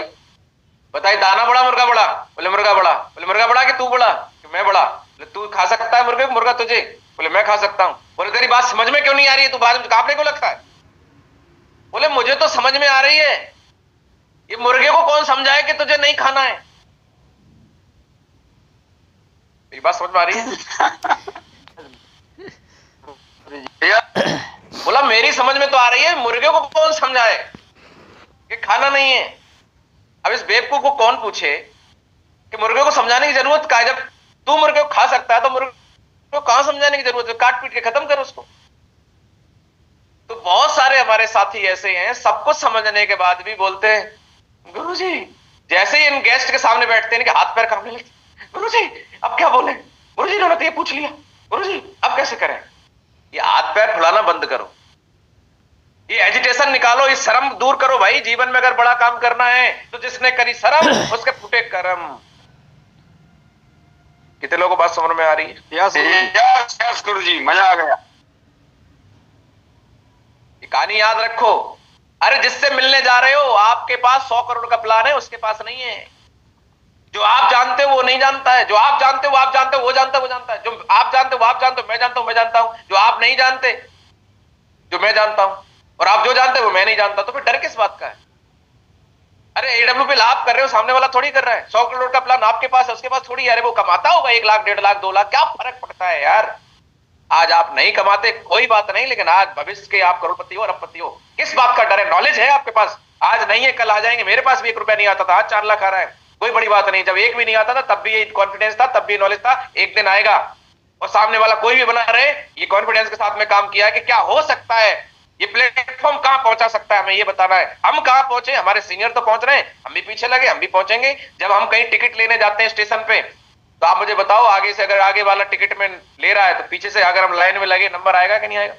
बताइए दाना बड़ा मुर्गा बड़ा? बोले मुर्गा बड़ा। बोले मुर्गा बड़ा कि तू बड़ा? कि मैं बड़ा। बोले तू खा सकता है मुर्गे को, मुर्गा तुझे? बोले मैं खा सकता हूं। बोले तेरी बात समझ में क्यों नहीं आ रही है, तू बाद में कांपने को लगता है? बोले मुझे तो समझ में आ रही है, ये मुर्गे को कौन समझाए कि तुझे नहीं खाना है? मेरी बात समझ में आ रही है? बोला मेरी समझ में तो आ रही है, मुर्गे को कौन समझाए कि खाना नहीं है? अब इस बेवकूफ को कौन पूछे कि मुर्गे को समझाने की जरूरत क्या है? जब तू मुर्गे को खा सकता है तो मुर्गे को कहां समझाने की जरूरत है? काट पीट के खत्म कर उसको। तो बहुत सारे हमारे साथी ऐसे हैं, सब कुछ समझने के बाद भी बोलते हैं गुरुजी, जैसे ही इन गेस्ट के सामने बैठते हैं कि हाथ पैर कांपने लगते, गुरुजी अब क्या बोले, गुरुजी इन्होंने तो ये पूछ लिया, गुरुजी अब कैसे करें? ये हाथ पैर फुलाना बंद करो, ये एजिटेशन निकालो, ये शर्म दूर करो भाई। जीवन में अगर बड़ा काम करना है तो जिसने करी शर्म उसके फूटे कर्म। कितने लोगों को बात समझ में आ रही है? यस गुरुजी, मजा आ गया। ये कहानी याद रखो। अरे जिससे मिलने जा रहे हो आपके पास 100 करोड़ का प्लान है, उसके पास नहीं है। जो आप जानते हो वो नहीं जानता है, जो आप जानते हो वो आप जानते हो, वो जानता है वो जानता है, जो आप जानते हो वो आप जानते हो, मैं जानता हूं मैं जानता हूं, जो आप नहीं जानते जो मैं जानता हूं, और आप जो जानते हो वो मैं नहीं जानता। तो फिर डर किस बात का है? अरे AWP आप कर रहे हो, सामने वाला थोड़ी कर रहा है। 100 करोड़ का प्लान आपके पास है, उसके पास थोड़ी है। अरे वो कमाता होगा 1 लाख 1.5 लाख 2 लाख, क्या फर्क पड़ता है यार? आज आप नहीं कमाते कोई बात नहीं, लेकिन आज भविष्य के आप करोड़पति हो, अरबपति हो, किस बात का डर है? नॉलेज है आपके पास, आज नहीं है कल आ जाएंगे। मेरे पास भी 1 रुपया नहीं आता था, आज 4 लाख आ रहा है, कोई बड़ी बात नहीं। जब 1 भी नहीं आता था तब भी ये कॉन्फिडेंस था, तब भी नॉलेज था, एक दिन आएगा। और सामने वाला कोई भी बना रहे, ये कॉन्फिडेंस के साथ में काम किया कि क्या हो सकता है, ये प्लेटफॉर्म कहां पहुंचा सकता है, हमें ये बताना है। हम कहां पहुंचे, हमारे सीनियर तो पहुंच रहे हैं, हम भी पीछे लगे, हम भी पहुंचेंगे। जब हम कहीं टिकट लेने जाते हैं स्टेशन पे, तो आप मुझे बताओ आगे से अगर आगे वाला टिकट में ले रहा है तो पीछे से अगर हम लाइन में लगे नंबर आएगा कि नहीं आएगा?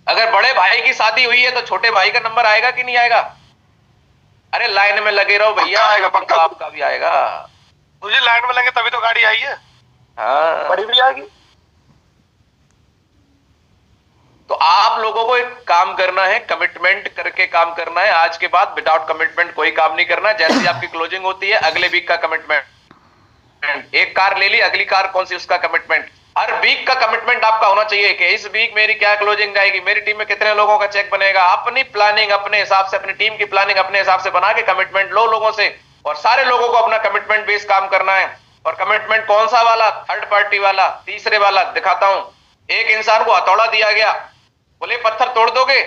अगर बड़े भाई की शादी हुई है तो छोटे भाई का नंबर आएगा कि नहीं आएगा? अरे लाइन में लगे रहो भैया, आएगा पक्का, आपका भी आएगा। मुझे लाइन में लगे तभी तो गाड़ी आई है। हाँ बड़ी भी आएगी। तो आप लोगों को एक काम करना है, कमिटमेंट करके काम करना है। आज के बाद विदाउट कमिटमेंट कोई काम नहीं करना है। जैसे आपकी क्लोजिंग होती है अगले वीक का कमिटमेंट, एक कार ले ली, अगली कार कौन सी उसका कमिटमेंट। हर वीक का कमिटमेंट आपका होना चाहिए कि इस वीक मेरी क्या क्लोजिंग जाएगी, मेरी टीम में कितने लोगों का चेक बनेगा। अपनी प्लानिंग अपने हिसाब से, अपनी टीम की प्लानिंग अपने हिसाब से बना के कमिटमेंट लो लोगों से, और सारे लोगों को अपना कमिटमेंट बेस काम करना है। और कमिटमेंट कौन सा वाला? थर्ड पार्टी वाला, तीसरे वाला। दिखाता हूं, एक इंसान को हथौड़ा दिया गया, बोले पत्थर तोड़ दोगे?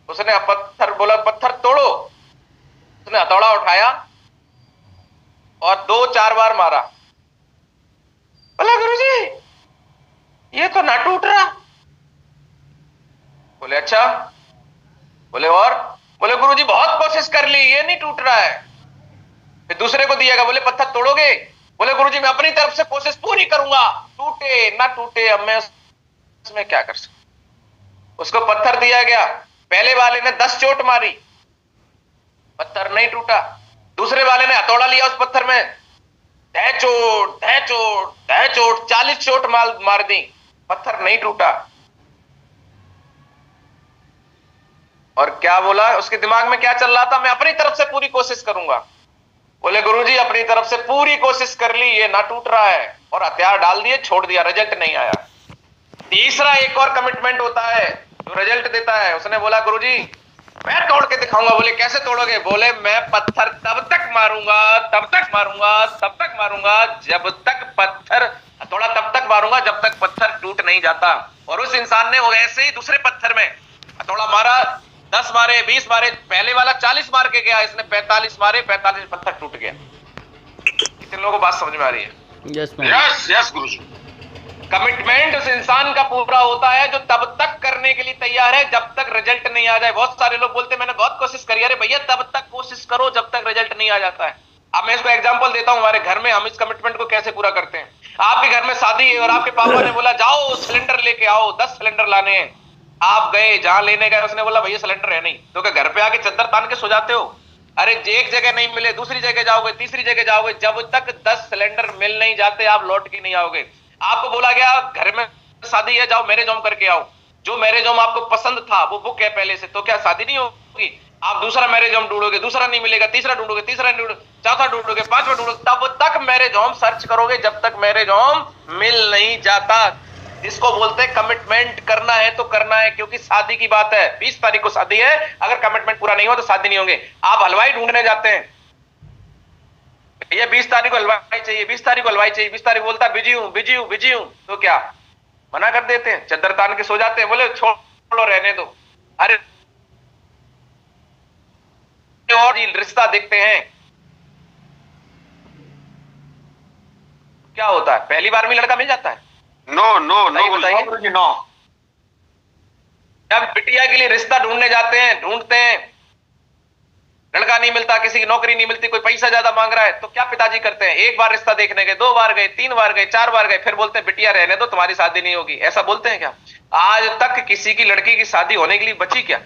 उसने पत्थर बोला पत्थर तोड़ो, उसने हथौड़ा उठाया और 2-4 बार मारा। बोला गुरुजी ये तो ना टूट रहा। बोले अच्छा, बोले और? बोले गुरुजी बहुत कोशिश कर ली, ये नहीं टूट रहा है। फिर दूसरे को दिएगा, बोले पत्थर तोड़ोगे? बोले गुरुजी मैं अपनी तरफ से कोशिश पूरी करूंगा, टूटे ना टूटे अब मैं उसमें क्या कर सकता। उसको पत्थर दिया गया, पहले वाले ने 10 चोट मारी, पत्थर नहीं टूटा। दूसरे वाले ने हथौड़ा लिया उस पत्थर में, तह चोट तह चोट तह चोट, 40 चोट मार दी, पत्थर नहीं टूटा। और क्या बोला, उसके दिमाग में क्या चल रहा था, मैं अपनी तरफ से पूरी कोशिश करूंगा। बोले गुरुजी अपनी तरफ से पूरी कोशिश कर ली, ये ना टूट रहा है, और हथियार डाल दिए, छोड़ दिया, रिजल्ट नहीं आया। तीसरा एक और कमिटमेंट होता है जो रिजल्ट देता है। उसने बोला गुरुजी मैं तोड़ के दिखाऊंगा। बोले कैसे तोड़ोगे? बोले मैं पत्थर तब तक मारूंगा तब तक मारूंगा तब तक मारूंगा जब तक पत्थर, हथौड़ा तब तक मारूंगा जब तक पत्थर टूट नहीं जाता। और उस इंसान ने वो ऐसे ही दूसरे पत्थर में हथौड़ा मारा, 10 मारे 20 मारे, पहले वाला 40 मार के गया, इसने 45 मारे, 45 पत्थर टूट गया। कितने लोगों को बात समझ में आ रही है? यस यस गुरुजी। कमिटमेंट उस इंसान का पूरा होता है जो तब तक करने के लिए तैयार है जब तक रिजल्ट नहीं आ जाए। बहुत सारे लोग बोलते हैं मैंने बहुत कोशिश करी, अरे भैया तब तक कोशिश करो जब तक रिजल्ट नहीं आ जाता है। अब मैं इसको एग्जांपल देता हूं, हमारे घर में हम इस कमिटमेंट को कैसे पूरा करते हैं। आपके घर में शादी है और आपके पापा ने बोला जाओ सिलेंडर लेके आओ, 10 सिलेंडर लाने हैं। आप गए, जहां लेने गए उसने बोला भैया सिलेंडर है नहीं, तो क्या घर पे आके चद्दर तान के सो जाते हो? अरे एक जगह नहीं मिले दूसरी जगह जाओगे, तीसरी जगह जाओगे, जब तक 10 सिलेंडर मिल नहीं जाते आप लौट के नहीं आओगे। आपको बोला गया घर में शादी है जाओ मैरिज होम करके आओ, जो मैरिज होम आपको पसंद था वो बुक है पहले से, तो क्या शादी नहीं होगी? आप दूसरा मैरिज होम ढूंढोगे, दूसरा नहीं मिलेगा, तीसरा ढूंढोगे, तीसरा नहीं ढूंढोगे, चौथा ढूंढोगे, पांचवा ढूंढोगे, तब तक मैरिज होम सर्च करोगे जब तक मैरिज होम मिल नहीं जाता। इसको बोलते हैं कमिटमेंट। करना है तो करना है, क्योंकि शादी की बात है, 20 तारीख को शादी है, अगर कमिटमेंट पूरा नहीं हो तो शादी नहीं होंगे। आप हलवाई ढूंढने जाते हैं, ये 20 तारीख को हलवाई चाहिए, 20 तारीख को हलवाई चाहिए, 20 तारीख बोलता है बिजी हूं बिजी हूं बिजी हूं, तो क्या मना कर देते हैं? चद्दर तान के सो जाते हैं, बोले छोड़ो रहने दो। अरे और रिश्ता देखते हैं, क्या होता है? पहली बार में लड़का मिल जाता है? नो नो नो गुरुजी नो। जब बिटिया के लिए रिश्ता ढूंढने जाते हैं, ढूंढते हैं, लड़का नहीं मिलता, किसी की नौकरी नहीं मिलती, कोई पैसा ज्यादा मांग रहा है, तो क्या पिताजी करते हैं? एक बार रिश्ता देखने गए, 2 बार गए, 3 बार गए, 4 बार गए, फिर बोलते हैं बिटिया रहने दो तुम्हारी शादी नहीं होगी। ऐसा बोलते हैं क्या? आज तक किसी की लड़की की शादी होने के लिए बची क्या?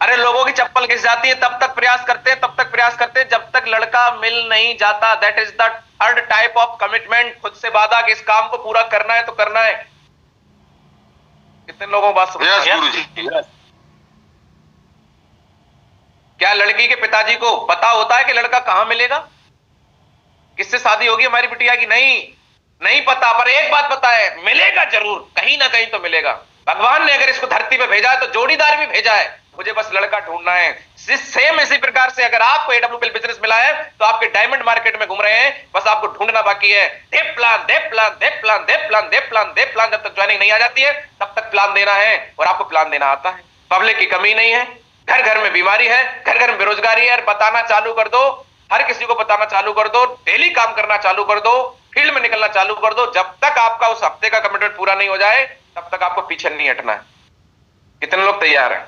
अरे लोगों की चप्पल घिस जाती है तब तक प्रयास करते हैं, तब तक प्रयास करते हैं जब तक लड़का मिल नहीं जाता। That is the third type of commitment. खुद से वादा कि इस काम को पूरा करना है तो करना है। कितने लोगों को बात समझ में आई? क्या लड़की के पिताजी को पता होता है कि लड़का कहां मिलेगा, किससे शादी होगी हमारी बिटिया की? नहीं पता, पर एक बात पता है, मिलेगा जरूर, कहीं ना कहीं तो मिलेगा। भगवान ने अगर इसको धरती पे भेजा है तो जोड़ीदार भी भेजा है, मुझे बस लड़का ढूंढना है। सेम इसी प्रकार से अगर आपको AWPL बिजनेस मिला है तो आपके डायमंड मार्केट में घूम रहे हैं, बस आपको ढूंढना बाकी है। दे प्लान दे प्लान दे प्लान दे प्लान दे प्लान दे प्लान, जब तक ज्वाइनिंग नहीं आ जाती है तब तक प्लान देना है, और आपको प्लान देना आता है। पब्लिक की कमी नहीं है, घर घर में बीमारी है, घर घर में बेरोजगारी है, बताना चालू कर दो, हर किसी को बताना चालू कर दो, डेली काम करना चालू कर दो, फील्ड में निकलना चालू कर दो। जब तक आपका उस हफ्ते का कमिटमेंट पूरा नहीं हो जाए तब तक आपको पीछे नहीं हटना है। कितने लोग तैयार हैं?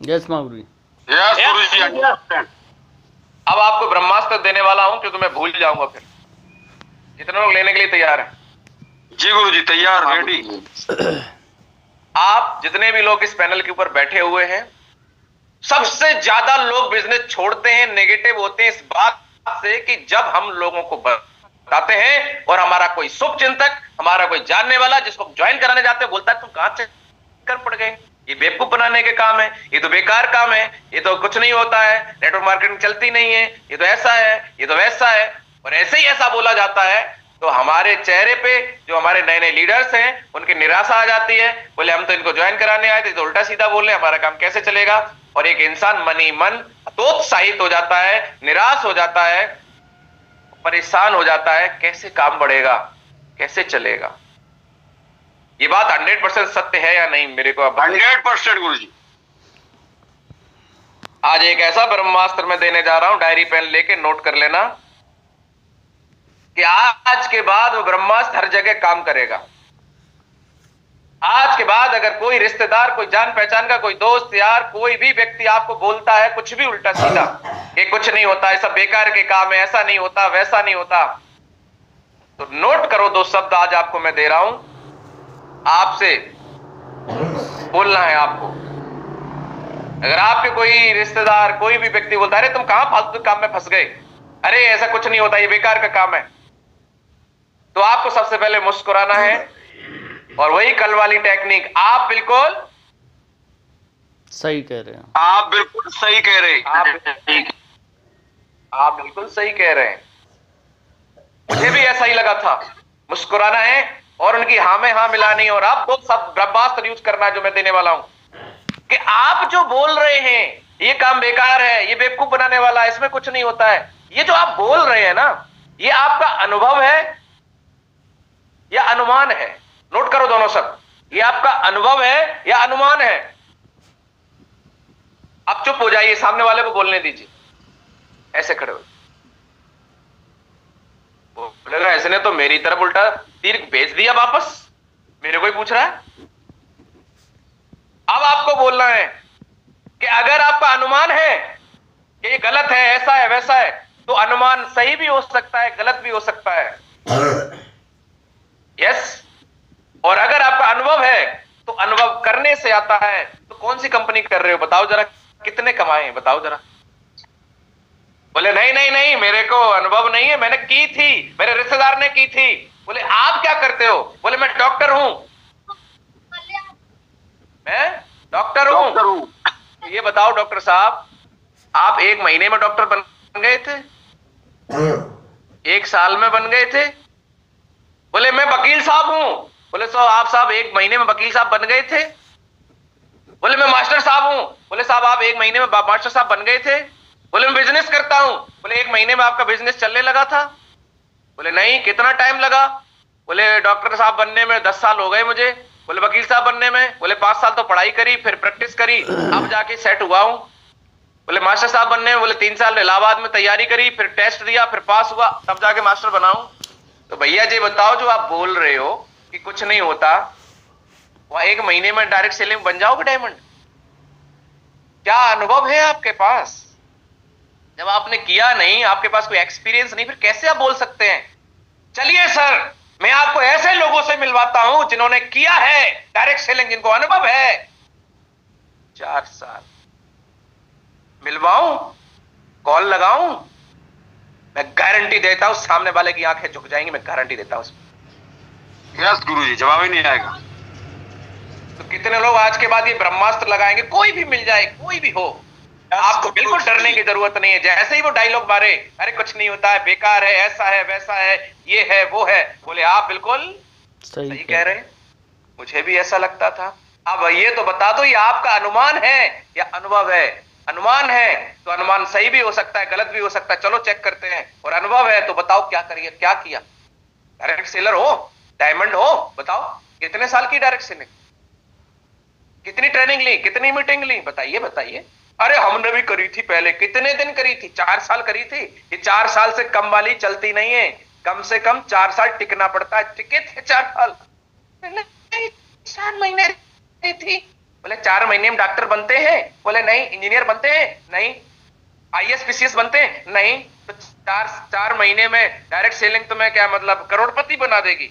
यस गुरुजी। यस गुरुजी। अब आपको ब्रह्मास्त्र देने वाला हूं क्योंकि मैं भूल जाऊंगा फिर। कितने लोग लेने के लिए तैयार हैं? जी गुरुजी तैयार, रेडी। आप जितने भी लोग इस पैनल के ऊपर बैठे हुए हैं, सबसे ज्यादा लोग बिजनेस छोड़ते हैं, नेगेटिव होते हैं इस बात से कि जब हम लोगों को बताते हैं और हमारा कोई शुभ चिंतक, हमारा कोई जानने वाला जिसको ज्वाइन कराने जाते हैं बोलता है तुम कहां से कर पड़ गए, ये बेवकूफ बनाने के काम है, ये तो बेकार काम है, ये तो कुछ नहीं होता है, नेटवर्क मार्केटिंग चलती नहीं है, ये तो ऐसा है, ये तो वैसा है, और ऐसे ही ऐसा बोला जाता है तो हमारे चेहरे पे जो हमारे नए नए लीडर्स हैं उनकी निराशा आ जाती है। बोले हम तो इनको ज्वाइन कराने आए थे, तो उल्टा सीधा बोल रहे हैं, हमारा काम कैसे चलेगा? और एक इंसान मन ही मन हतोत्साहित हो जाता है, निराश हो जाता है, परेशान हो जाता है, कैसे काम बढ़ेगा, कैसे चलेगा? ये बात 100% सत्य है या नहीं मेरे को 100% गुरुजी। आज एक ऐसा ब्रह्मास्त्र मैं देने जा रहा हूं, डायरी पेन लेके नोट कर लेना कि आज के बाद वो ब्रह्मास्त्र हर जगह काम करेगा। आज के बाद अगर कोई रिश्तेदार, कोई जान पहचान का, कोई दोस्त यार, कोई भी व्यक्ति आपको बोलता है कुछ भी उल्टा सीधा, ये कुछ नहीं होता, ये सब बेकार के काम है, ऐसा नहीं होता, वैसा नहीं होता, तो नोट करो 2 शब्द आज आपको मैं दे रहा हूं, आपसे बोलना है आपको। अगर आपके कोई रिश्तेदार कोई भी व्यक्ति बोलता है अरे तुम कहां फालतू काम में फंस गए, अरे ऐसा कुछ नहीं होता, ये बेकार का काम है, तो आपको सबसे पहले मुस्कुराना है। और वही कल वाली टेक्निक, आप बिल्कुल सही कह रहे हैं। आप बिल्कुल सही कह रहे हैं। आप बिल्कुल सही कह रहे हैं। मुझे भी ऐसा ही लगा था। मुस्कुराना है और उनकी हाँ में हाँ मिलानी। और आप दो सब ब्रह्मास्त्र यूज करना है जो मैं देने वाला हूं, कि आप जो बोल रहे हैं ये काम बेकार है, ये बेवकूफ बनाने वाला है, इसमें कुछ नहीं होता है, ये जो आप बोल रहे हैं ना, ये आपका अनुभव है या अनुमान है? नोट करो दोनों सब, ये आपका अनुभव है या अनुमान है? आप चुप हो जाइए, सामने वाले को बोलने दीजिए। ऐसे खड़े हो, बोलेगा ऐसे ने तो मेरी तरफ उल्टा तीर भेज दिया वापस, मेरे को ही पूछ रहा है। अब आपको बोलना है कि अगर आपका अनुमान है कि ये गलत है, ऐसा है, वैसा है, तो अनुमान सही भी हो सकता है, गलत भी हो सकता है। यस। और अगर आपका अनुभव है तो अनुभव करने से आता है। तो कौन सी कंपनी कर रहे हो बताओ जरा, कितने कमाए बताओ जरा। बोले नहीं नहीं नहीं, मेरे को अनुभव नहीं है, मैंने की थी, मेरे रिश्तेदार ने की थी। बोले आप क्या करते हो? बोले मैं डॉक्टर हूं, मैं डॉक्टर हूं। ये बताओ डॉक्टर साहब, आप 1 महीने में डॉक्टर बन गए थे? 1 साल में बन गए थे? बोले मैं वकील साहब हूं। बोले सो आप साहब 1 महीने में वकील साहब बन गए थे? बोले मैं मास्टर साहब हूं। बोले साहब आप 1 महीने में मास्टर साहब बन गए थे? बोले मैं बिजनेस करता हूं। बोले 1 महीने में आपका बिजनेस चलने लगा था? बोले नहीं, कितना टाइम लगा? बोले डॉक्टर साहब बनने में 10 साल हो गए मुझे। बोले वकील साहब बनने में? बोले 5 साल तो पढ़ाई करी, फिर प्रैक्टिस करी, अब जाके सेट हुआ हूं। बोले मास्टर साहब बनने में? बोले 3 साल इलाहाबाद में तैयारी करी, फिर टेस्ट दिया, फिर पास हुआ, तब जाके मास्टर बनाऊं। तो भैया जी बताओ, जो आप बोल रहे हो कि कुछ नहीं होता, वहां 1 महीने में डायरेक्ट सेलिंग बन जाओगे डायमंड? क्या अनुभव है आपके पास? जब आपने किया नहीं, आपके पास कोई एक्सपीरियंस नहीं, फिर कैसे आप बोल सकते हैं? चलिए सर, मैं आपको ऐसे लोगों से मिलवाता हूं जिन्होंने किया है डायरेक्ट सेलिंग, जिनको अनुभव है। 4 साल मिलवाऊं, कॉल लगाऊं? मैं गारंटी देता हूं सामने वाले की आंखें झुक जाएंगी, मैं गारंटी देता हूं। यस गुरुजी, जवाब ही नहीं आएगा। तो कितने लोग आज के बाद ये ब्रह्मास्त्र लगाएंगे? कोई भी मिल जाए, कोई भी हो, आपको बिल्कुल डरने की जरूरत नहीं है। जैसे ही वो डायलॉग मारे, अरे कुछ नहीं होता है, बेकार है, ऐसा है, वैसा है, ये है, वो है, बोले आप बिल्कुल सही कह रहे हैं। मुझे भी ऐसा लगता था। अब ये तो बता दो, ये आपका अनुमान है या अनुभव है? अनुमान है तो अनुमान सही भी हो सकता है, गलत भी हो सकता है, चलो चेक करते हैं। और अनुभव है तो बताओ क्या करिए, क्या किया? डायरेक्ट सेलर हो, डायमंड हो, बताओ कितने साल की डायरेक्ट सेलिंग, कितनी ट्रेनिंग ली, कितनी मीटिंग ली, बताइए बताइए। अरे हमने भी करी थी पहले। कितने दिन करी थी? 4 साल करी थी। ये 4 साल से कम वाली चलती नहीं है, कम से कम 4 साल टिकना पड़ता है। टिके थे 4 साल? 4 महीने थी। बोले 4 महीने में डॉक्टर बनते हैं? बोले नहीं। इंजीनियर बनते हैं? नहीं। IAS PCS बनते हैं? नहीं। तो 4 महीने में डायरेक्ट सेलिंग तुम्हें क्या मतलब करोड़पति बना देगी?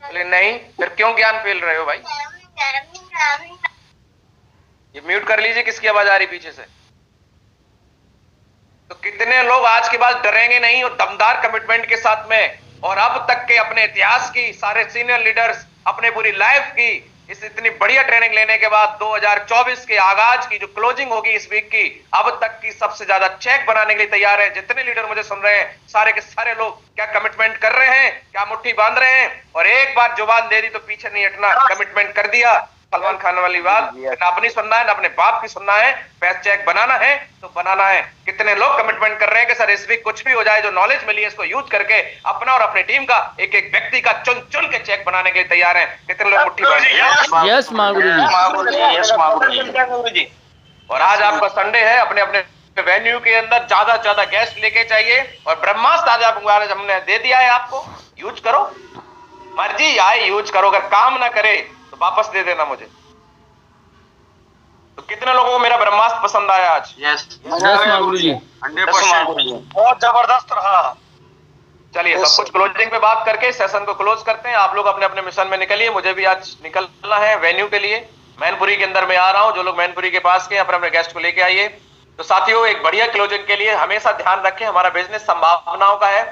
बोले नहीं। फिर क्यों ज्ञान फैल रहे हो भाई? ये म्यूट कर लीजिए, किसकी आवाज आ रही पीछे से? तो कितने लोग आज के बाद डरेंगे नहीं और दमदार कमिटमेंट के साथ में, और अब तक के अपने इतिहास की सारे सीनियर लीडर्स अपने पूरी लाइफ की इस इतनी बढ़िया ट्रेनिंग लेने के बाद 2024 के आगाज की जो क्लोजिंग होगी इस वीक की, अब तक की सबसे ज्यादा चेक बनाने के लिए तैयार है। जितने लीडर मुझे सुन रहे हैं, सारे के सारे लोग क्या कमिटमेंट कर रहे हैं, क्या मुट्ठी बांध रहे हैं? और एक बार जुबान दे दी तो पीछे नहीं हटना। कमिटमेंट कर दिया, सलमान खान वाली बात, ना अपनी सुनना है ना अपने बाप की सुनना है। पैस चेक बनाना है तो बनाना है। कितने लोग कमिटमेंट कर रहे हैं कि सर इस वीक कुछ भी हो जाए, जो नॉलेज मिली है इसको यूज करके अपना और अपनी टीम का एक एक व्यक्ति का चुन चुन के चेक बनाने के लिए तैयार हैं? कितने लोग मुट्ठी बांध? यस गुरु जी। और आज आपका संडे है, अपने अपने वेन्यू के अंदर ज्यादा से ज्यादा गेस्ट लेके चाहिए। और ब्रह्मास्त्र आज हमने दे दिया है, आपको यूज करो, मर्जी आए यूज करो। अगर काम ना करे तो वापस दे देना मुझे। तो कितने लोगों को मेरा ब्रह्मास्त्र पसंद आया आज? यस गुरु जी, 100%। बहुत जबरदस्त रहा। चलिए सब कुछ क्लोजिंग पे बात करके सेशन को क्लोज करते हैं। आप लोग अपने अपने मिशन में निकलिए, मुझे भी आज निकलना है वेन्यू के लिए। मैनपुरी के अंदर मैं आ रहा हूं, जो लोग मैनपुरी के पास के अपने अपने गेस्ट को लेके आइए। तो साथियों, एक बढ़िया क्लोजिंग के लिए हमेशा ध्यान रखें, हमारा बिजनेस संभावनाओं का है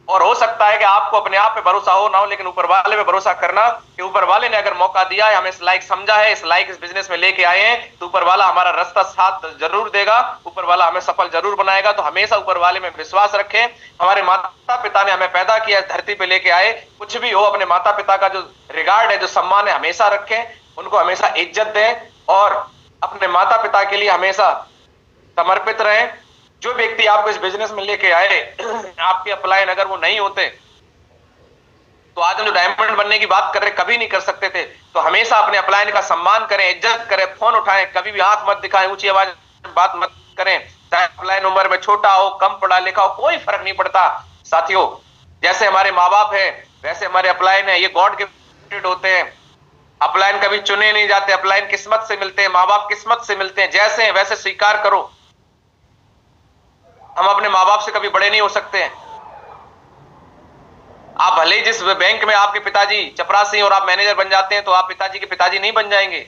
और हो सकता है कि आपको अपने आप पे भरोसा हो ना हो, लेकिन ऊपर वाले पे भरोसा करना कि ऊपर वाले ने अगर मौका दिया है, हमें इस लायक समझा है, इस लायक इस बिजनेस में लेके आए हैं, तो ऊपर वाला हमारा रास्ता साथ जरूर देगा, ऊपर वाला हमें सफल जरूर बनाएगा। तो हमेशा ऊपर वाले में विश्वास रखें। हमारे माता पिता ने हमें पैदा किया, धरती पे लेके आए, कुछ भी हो अपने माता पिता का जो रिगार्ड है, जो सम्मान है, हमेशा रखें, उनको हमेशा इज्जत दें और अपने माता पिता के लिए हमेशा समर्पित रहें। जो व्यक्ति आपको इस बिजनेस में लेके आए, आपके अपलाइन अगर वो नहीं होते तो आज हम जो डायमंड बनने की बात कर रहे कभी नहीं कर सकते थे। तो हमेशा अपने अपलाइन का सम्मान करें, इज्जत करें, फोन उठाएं, कभी भी आंख मत दिखाएं, ऊंची आवाज में बात मत करें, चाहे अपलाइन उम्र में छोटा हो, कम पढ़ा लिखा हो, कोई फर्क नहीं पड़ता। साथियों, जैसे हमारे माँ बाप है वैसे हमारे अपलाइन है, ये गॉड गिफ्टेड होते हैं। अपलाइन कभी चुने नहीं जाते, अपलाइन किस्मत से मिलते हैं, माँ बाप किस्मत से मिलते हैं। जैसे हैं वैसे स्वीकार करो। हम अपने माँ बाप से कभी बड़े नहीं हो सकते हैं। आप भले ही जिस बैंक में आपके पिताजी चपरासी और आप मैनेजर बन जाते हैं, तो आप पिताजी के पिताजी नहीं बन जाएंगे।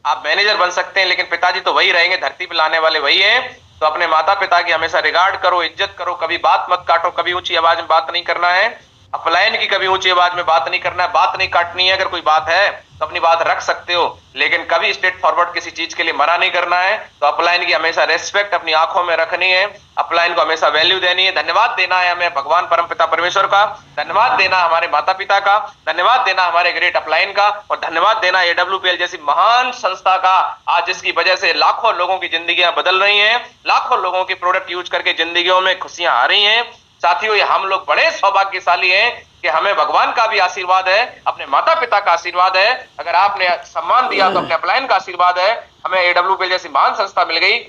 आप मैनेजर बन सकते हैं, लेकिन पिताजी तो वही रहेंगे, धरती पे लाने वाले वही हैं। तो अपने माता पिता की हमेशा रिगार्ड करो, इज्जत करो, कभी बात मत काटो, कभी ऊंची आवाज में बात नहीं करना है। अपलाइन की कभी ऊंची आवाज में बात नहीं करना है, बात नहीं काटनी है। अगर कोई बात है तो अपनी बात रख सकते हो, लेकिन कभी स्ट्रेट फॉरवर्ड किसी चीज के लिए मना नहीं करना है। तो अपलाइन की हमेशा रेस्पेक्ट अपनी आंखों में रखनी है, अपलाइन को हमेशा वैल्यू देनी है। धन्यवाद देना है हमें भगवान परमपिता परमेश्वर का, धन्यवाद देना हमारे माता पिता का, धन्यवाद देना हमारे ग्रेट अपलाइन का, और धन्यवाद देना AWPL जैसी महान संस्था का, आज जिसकी वजह से लाखों लोगों की जिंदगियां बदल रही हैं, लाखों लोगों की प्रोडक्ट यूज करके जिंदगियों में खुशियां आ रही हैं। साथियों, ये हम लोग बड़े सौभाग्यशाली हैं कि हमें भगवान का भी आशीर्वाद है, अपने माता पिता का आशीर्वाद है। अगर आपने सम्मान दिया तो अपने अपलाइन का आशीर्वाद है। हमें AWPL जैसी महान संस्था मिल गई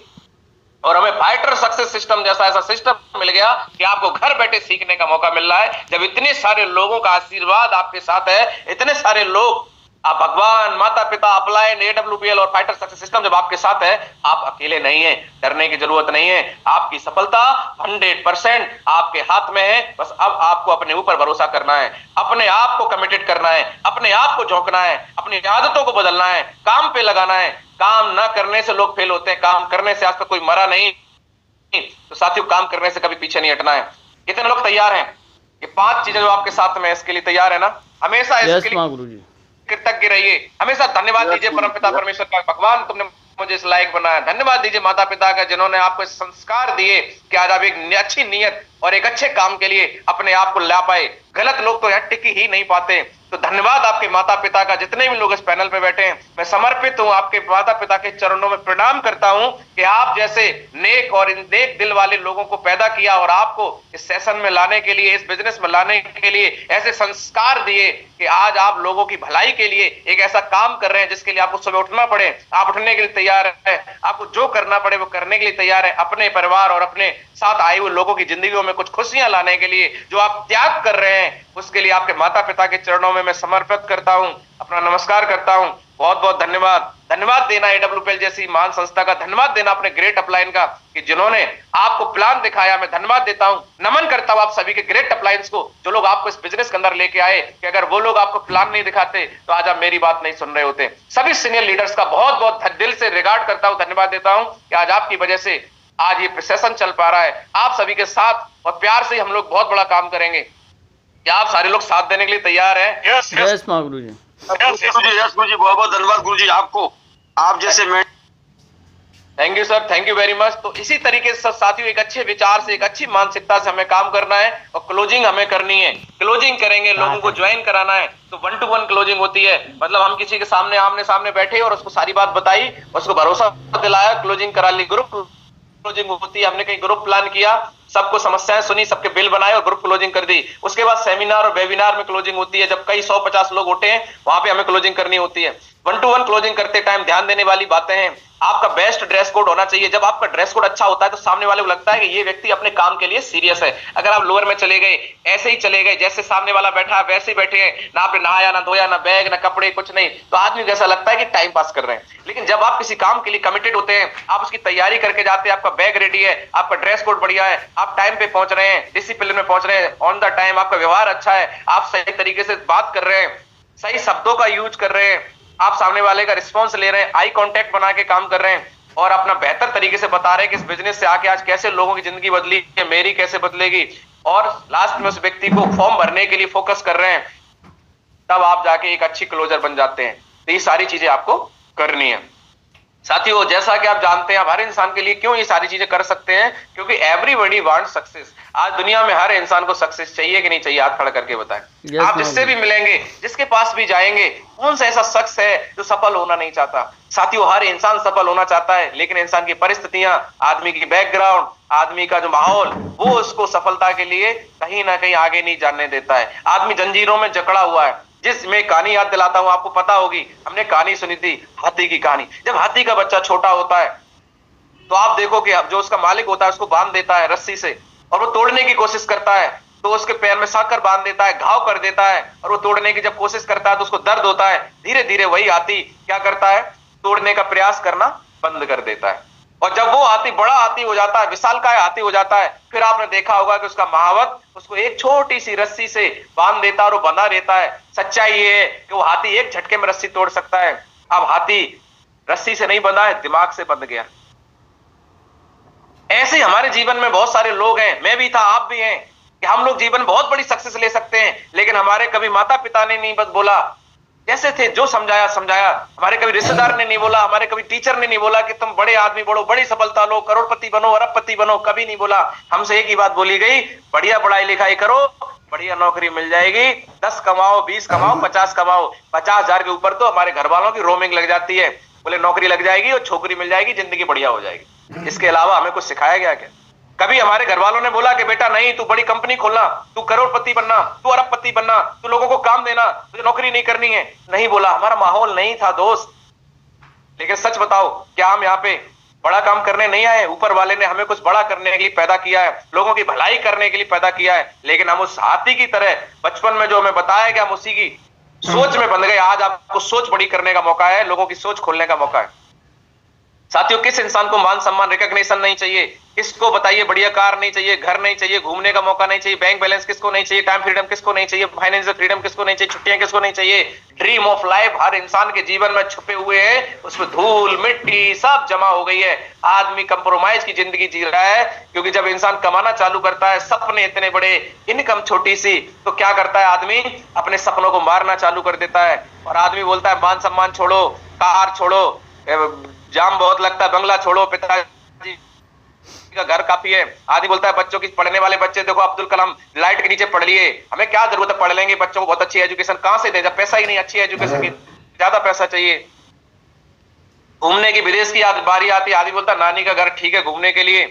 और हमें फाइटर सक्सेस सिस्टम जैसा ऐसा सिस्टम मिल गया कि आपको घर बैठे सीखने का मौका मिल रहा है। जब इतने सारे लोगों का आशीर्वाद आपके साथ है, इतने सारे लोग, आप भगवान, माता पिता, अपलाइन, AWPL और फाइटर सक्सेस सिस्टम जब आपके साथ है, आप अकेले नहीं हैं, डरने की जरूरत नहीं है। आपकी सफलता 100% आपके हाथ में है। बस अब आपको अपने ऊपर भरोसा करना है, अपने आप को कमिटेड करना है, अपने आप को झोंकना है, अपनी आदतों को बदलना है, काम पे लगाना है। काम ना करने से लोग फेल होते हैं, काम करने से आज तक कोई मरा नहीं। तो साथियों, काम करने से कभी पीछे नहीं हटना है। कितने लोग तैयार हैं? ये 5 चीजें जो आपके साथ में, इसके लिए तैयार है ना? हमेशा इसके लिए कृतज्ञ रहिए, हमेशा धन्यवाद दीजिए परमपिता परमेश्वर का, भगवान तुमने मुझे इस लायक बनाया। धन्यवाद दीजिए माता पिता का, जिन्होंने आपको संस्कार दिए कि आज आप एक अच्छी नीयत और एक अच्छे काम के लिए अपने आप को ला पाए। गलत लोग तो यहाँ टिक ही नहीं पाते। तो धन्यवाद आपके माता पिता का। जितने भी लोग इस पैनल पे बैठे हैं, मैं समर्पित हूं आपके माता पिता के चरणों में प्रणाम करता हूं कि आप जैसे नेक और नेक दिल वाले लोगों को पैदा किया और आपको इस सेशन में लाने के लिए, इस बिजनेस में लाने के लिए ऐसे संस्कार दिए कि आज आप लोगों की भलाई के लिए एक ऐसा काम कर रहे हैं जिसके लिए आपको सुबह उठना पड़े, आप उठने के लिए तैयार है, आपको जो करना पड़े वो करने के लिए तैयार है। अपने परिवार और अपने साथ आए हुए लोगों की जिंदगियों में कुछ खुशियां लाने के लिए जो आप त्याग कर रहे हैं, उसके लिए आपके माता पिता के चरणों में मैं समर्पित करता हूं, अपना नमस्कार करता हूं। बहुत बहुत धन्यवाद। धन्यवाद देना AWPL जैसी महान संस्था का, धन्यवाद देना अपने ग्रेट अपलाइन का कि जिन्होंने आपको प्लान दिखाया। मैं धन्यवाद देता हूं, नमन करता हूं आप सभी के ग्रेट अपलाइंस को, जो लोग आपको इस बिजनेस के अंदर लेके आए। कि अगर वो लोग आपको प्लान नहीं दिखाते तो आज आप मेरी बात नहीं सुन रहे होते। सभी सीनियर लीडर्स का बहुत बहुत दिल से रिगार्ड करता हूं, धन्यवाद देता हूं कि आज आपकी वजह से आज ये सेशन चल पा रहा है। आप सभी के साथ और प्यार से हम लोग बहुत बड़ा काम करेंगे। क्या आप सारे लोग साथ देने के लिए तैयार हैं? यस गुरु जी, यस गुरु जी, बहुत बहुत धन्यवाद गुरु जी आपको, आप जैसे। Thank you sir, thank you very much. तो इसी तरीके से साथियों, एक अच्छे विचार से, एक अच्छी मानसिकता से हमें काम करना है और क्लोजिंग हमें करनी है। क्लोजिंग करेंगे, लोगों को ज्वाइन कराना है। तो 1-to-1 क्लोजिंग होती है, मतलब हम किसी के सामने आमने सामने बैठे और उसको सारी बात बताई, उसको भरोसा दिलाया, क्लोजिंग करा ली। ग्रुप क्लोजिंग होती है, हमने कहीं ग्रुप प्लान किया, सबको समस्याएं सुनी, सबके बिल बनाए और ग्रुप क्लोजिंग कर दी। उसके बाद सेमिनार और वेबिनार में क्लोजिंग होती है, जब कई 100-50 लोग उठे हैं, वहां पे हमें क्लोजिंग करनी होती है। 1-to-1 क्लोजिंग करते टाइम ध्यान देने वाली बातें हैं, आपका बेस्ट ड्रेस कोड होना चाहिए। जब आपका ड्रेस कोड अच्छा होता है तो सामने वाले को लगता है कि ये व्यक्ति अपने काम के लिए सीरियस है। अगर आप लोअर में चले गए, ऐसे ही चले गए जैसे सामने वाला बैठा है वैसे ही बैठे हैं, ना आपने नहाया, ना धोया, ना बैग, ना कपड़े, कुछ नहीं, तो आदमी को ऐसा लगता है कि टाइम पास कर रहे हैं। लेकिन जब आप किसी काम के लिए कमिटेड होते हैं, आप उसकी तैयारी करके जाते हैं, आपका बैग रेडी है, आपका ड्रेस कोड बढ़िया है, आप टाइम पे पहुंच रहे हैं, डिसिप्लिन में पहुंच रहे हैं, ऑन द टाइम, आपका व्यवहार अच्छा है, आप सही तरीके से बात कर रहे हैं, सही शब्दों का यूज कर रहे हैं, आप सामने वाले का रिस्पॉन्स ले रहे हैं, आई कांटेक्ट बना के काम कर रहे हैं और अपना बेहतर तरीके से बता रहे हैं कि इस बिजनेस से आके आज कैसे लोगों की जिंदगी बदली है, मेरी कैसे बदलेगी, और लास्ट में उस व्यक्ति को फॉर्म भरने के लिए फोकस कर रहे हैं, तब आप जाके एक अच्छी क्लोजर बन जाते हैं। तो ये सारी चीजें आपको करनी है। साथियों, जैसा कि आप जानते हैं, हर इंसान के लिए क्यों ये सारी चीजें कर सकते हैं, क्योंकि एवरीबॉडी वांट सक्सेस। आज दुनिया में हर इंसान को सक्सेस चाहिए कि नहीं चाहिए, हाथ खड़ा करके बताएं। आप जिससे भी मिलेंगे, जिसके पास भी जाएंगे, कौन सा ऐसा शख्स है जो सफल होना नहीं चाहता? साथियों, हर इंसान सफल होना चाहता है, लेकिन इंसान की परिस्थितियां, आदमी की बैकग्राउंड, आदमी का जो माहौल, वो उसको सफलता के लिए कहीं ना कहीं आगे नहीं जाने देता है। आदमी जंजीरों में जकड़ा हुआ है। जिसमें कहानी याद दिलाता हूं, आपको पता होगी, हमने कहानी सुनी थी हाथी की कहानी। जब हाथी का बच्चा छोटा होता है तो आप देखो कि जो उसका मालिक होता है उसको बांध देता है रस्सी से, और वो तोड़ने की कोशिश करता है तो उसके पैर में साकर बांध देता है, घाव कर देता है, और वो तोड़ने की जब कोशिश करता है तो उसको दर्द होता है। धीरे धीरे वही हाथी क्या करता है, तोड़ने का प्रयास करना बंद कर देता है। और जब वो हाथी बड़ा हाथी हो जाता है, विशालकाय हाथी हो जाता है, फिर आपने देखा होगा कि उसका महावत उसको एक छोटी सी रस्सी से बांध देता है और वो बंधा रहता है। सच्चाई ये है कि वो हाथी एक झटके में रस्सी तोड़ सकता है। अब हाथी रस्सी से नहीं बंधा है, दिमाग से बंध गया। ऐसे हमारे जीवन में बहुत सारे लोग हैं, मैं भी था, आप भी हैं, कि हम लोग जीवन बहुत बड़ी सक्सेस ले सकते हैं, लेकिन हमारे कभी माता पिता ने नहीं बस बोला, जैसे थे जो समझाया समझाया, हमारे कभी रिश्तेदार ने नहीं बोला, हमारे कभी टीचर ने नहीं बोला कि तुम बड़े आदमी बढ़ो, बड़ी सफलता लो, करोड़पति बनो, अरबपति बनो, कभी नहीं बोला। हमसे एक ही बात बोली गई, बढ़िया पढ़ाई लिखाई करो, बढ़िया नौकरी मिल जाएगी, 10 कमाओ, 20 कमाओ, 50 कमाओ। 50,000 के ऊपर तो हमारे घर वालों की रोमिंग लग जाती है, बोले नौकरी लग जाएगी और छोकरी मिल जाएगी, जिंदगी बढ़िया हो जाएगी। इसके अलावा हमें कुछ सिखाया गया क्या? कभी हमारे घर वालों ने बोला कि बेटा नहीं, तू बड़ी कंपनी खोलना, तू करोड़पति बनना, तू अरबपति बनना, तू लोगों को काम देना, तुझे नौकरी नहीं करनी है? नहीं बोला, हमारा माहौल नहीं था दोस्त। लेकिन सच बताओ, क्या हम यहाँ पे बड़ा काम करने नहीं आए? ऊपर वाले ने हमें कुछ बड़ा करने के लिए पैदा किया है, लोगों की भलाई करने के लिए पैदा किया है, लेकिन हम उस हाथी की तरह बचपन में जो हमें बताया गया, हम उसी की सोच में बंध गए। आज आपको सोच बड़ी करने का मौका है, लोगों की सोच खोलने का मौका है। साथियों, किस इंसान को मान सम्मान रिकॉग्निशन नहीं चाहिए? किसको बताइए बढ़िया कार नहीं चाहिए, घर नहीं चाहिए, घूमने का मौका नहीं चाहिए, बैंक बैलेंस किसको नहीं चाहिए, टाइम फ्रीडम किसको नहीं चाहिए, फाइनेंशियल फ्रीडम किसको नहीं चाहिए, छुट्टियां किसको नहीं चाहिए? ड्रीम ऑफ लाइफ हर इंसान के जीवन में छुपे हुए हैं, उसमें धूल मिट्टी सब जमा हो गई है। आदमी कंप्रोमाइज की जिंदगी जी रहा है, क्योंकि जब इंसान कमाना चालू करता है, सपने इतने बड़े, इनकम छोटी सी, तो क्या करता है आदमी? अपने सपनों को मारना चालू कर देता है। और आदमी बोलता है मान सम्मान छोड़ो, कार छोड़ो, जाम बहुत लगता है, बंगला छोड़ो, पिताजी का घर काफी है। आदमी बोलता है बच्चों की, पढ़ने वाले बच्चे देखो, अब्दुल कलाम लाइट के नीचे पढ़ लिए, हमें क्या जरूरत है, पढ़ लेंगे, बच्चों को बहुत अच्छी एजुकेशन कहां से दे, जब पैसा ही नहीं, अच्छी एजुकेशन की ज्यादा पैसा चाहिए। घूमने की, विदेश की बारी आती है, आदमी बोलता है नानी का घर ठीक है घूमने के लिए।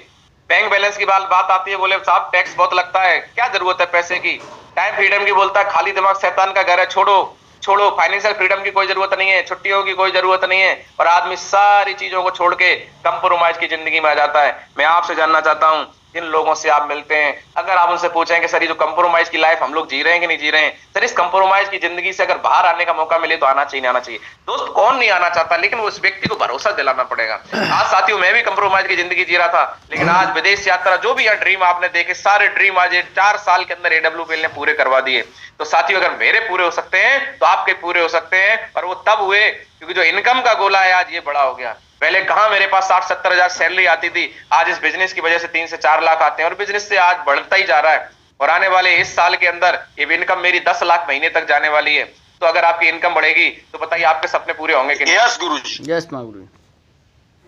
बैंक बैलेंस की बात आती है, बोले साहब टैक्स बहुत लगता है, क्या जरूरत है पैसे की। टाइम फ्रीडम की बोलता है खाली दिमाग शैतान का घर है, छोड़ो छोड़ो। फाइनेंशियल फ्रीडम की कोई जरूरत नहीं है, छुट्टियों की कोई जरूरत नहीं है, और आदमी सारी चीजों को छोड़ के कंप्रोमाइज की जिंदगी में आ जाता है। मैं आपसे जानना चाहता हूं, जिन लोगों से आप मिलते हैं, अगर आप उनसे पूछें कि सर ये जो कंप्रोमाइज की लाइफ हम लोग जी रहे हैं कि नहीं जी रहे हैं, सर इस कंप्रोमाइज की जिंदगी से अगर बाहर आने का मौका मिले तो आना चाहिए, नहीं आना चाहिए? दोस्त, कौन नहीं आना चाहता, लेकिन उस व्यक्ति को भरोसा दिलाना पड़ेगा। आज साथियों, मैं भी कंप्रोमाइज की जिंदगी जी रहा था, लेकिन आज विदेश यात्रा, जो भी ड्रीम आपने देखे, सारे ड्रीम आज 4 साल के अंदर AWPL ने पूरे करवा दिए। तो साथियों, अगर मेरे पूरे हो सकते हैं तो आपके पूरे हो सकते हैं। और वो तब हुए क्योंकि जो इनकम का गोला है आज ये बड़ा हो गया। पहले कहां मेरे पास 60-70 हजार सैलरी आती थी, आज इस बिजनेस की वजह से 3 से 4 लाख आते हैं, और बिजनेस से आज बढ़ता ही जा रहा है। और आने वाले इस साल के अंदर ये इनकम मेरी 10 लाख महीने तक जाने वाली है। तो अगर आपकी इनकम बढ़ेगी तो बताइए आपके सपने पूरे होंगे कि नहीं? यस गुरुजी, यस गुरुजी।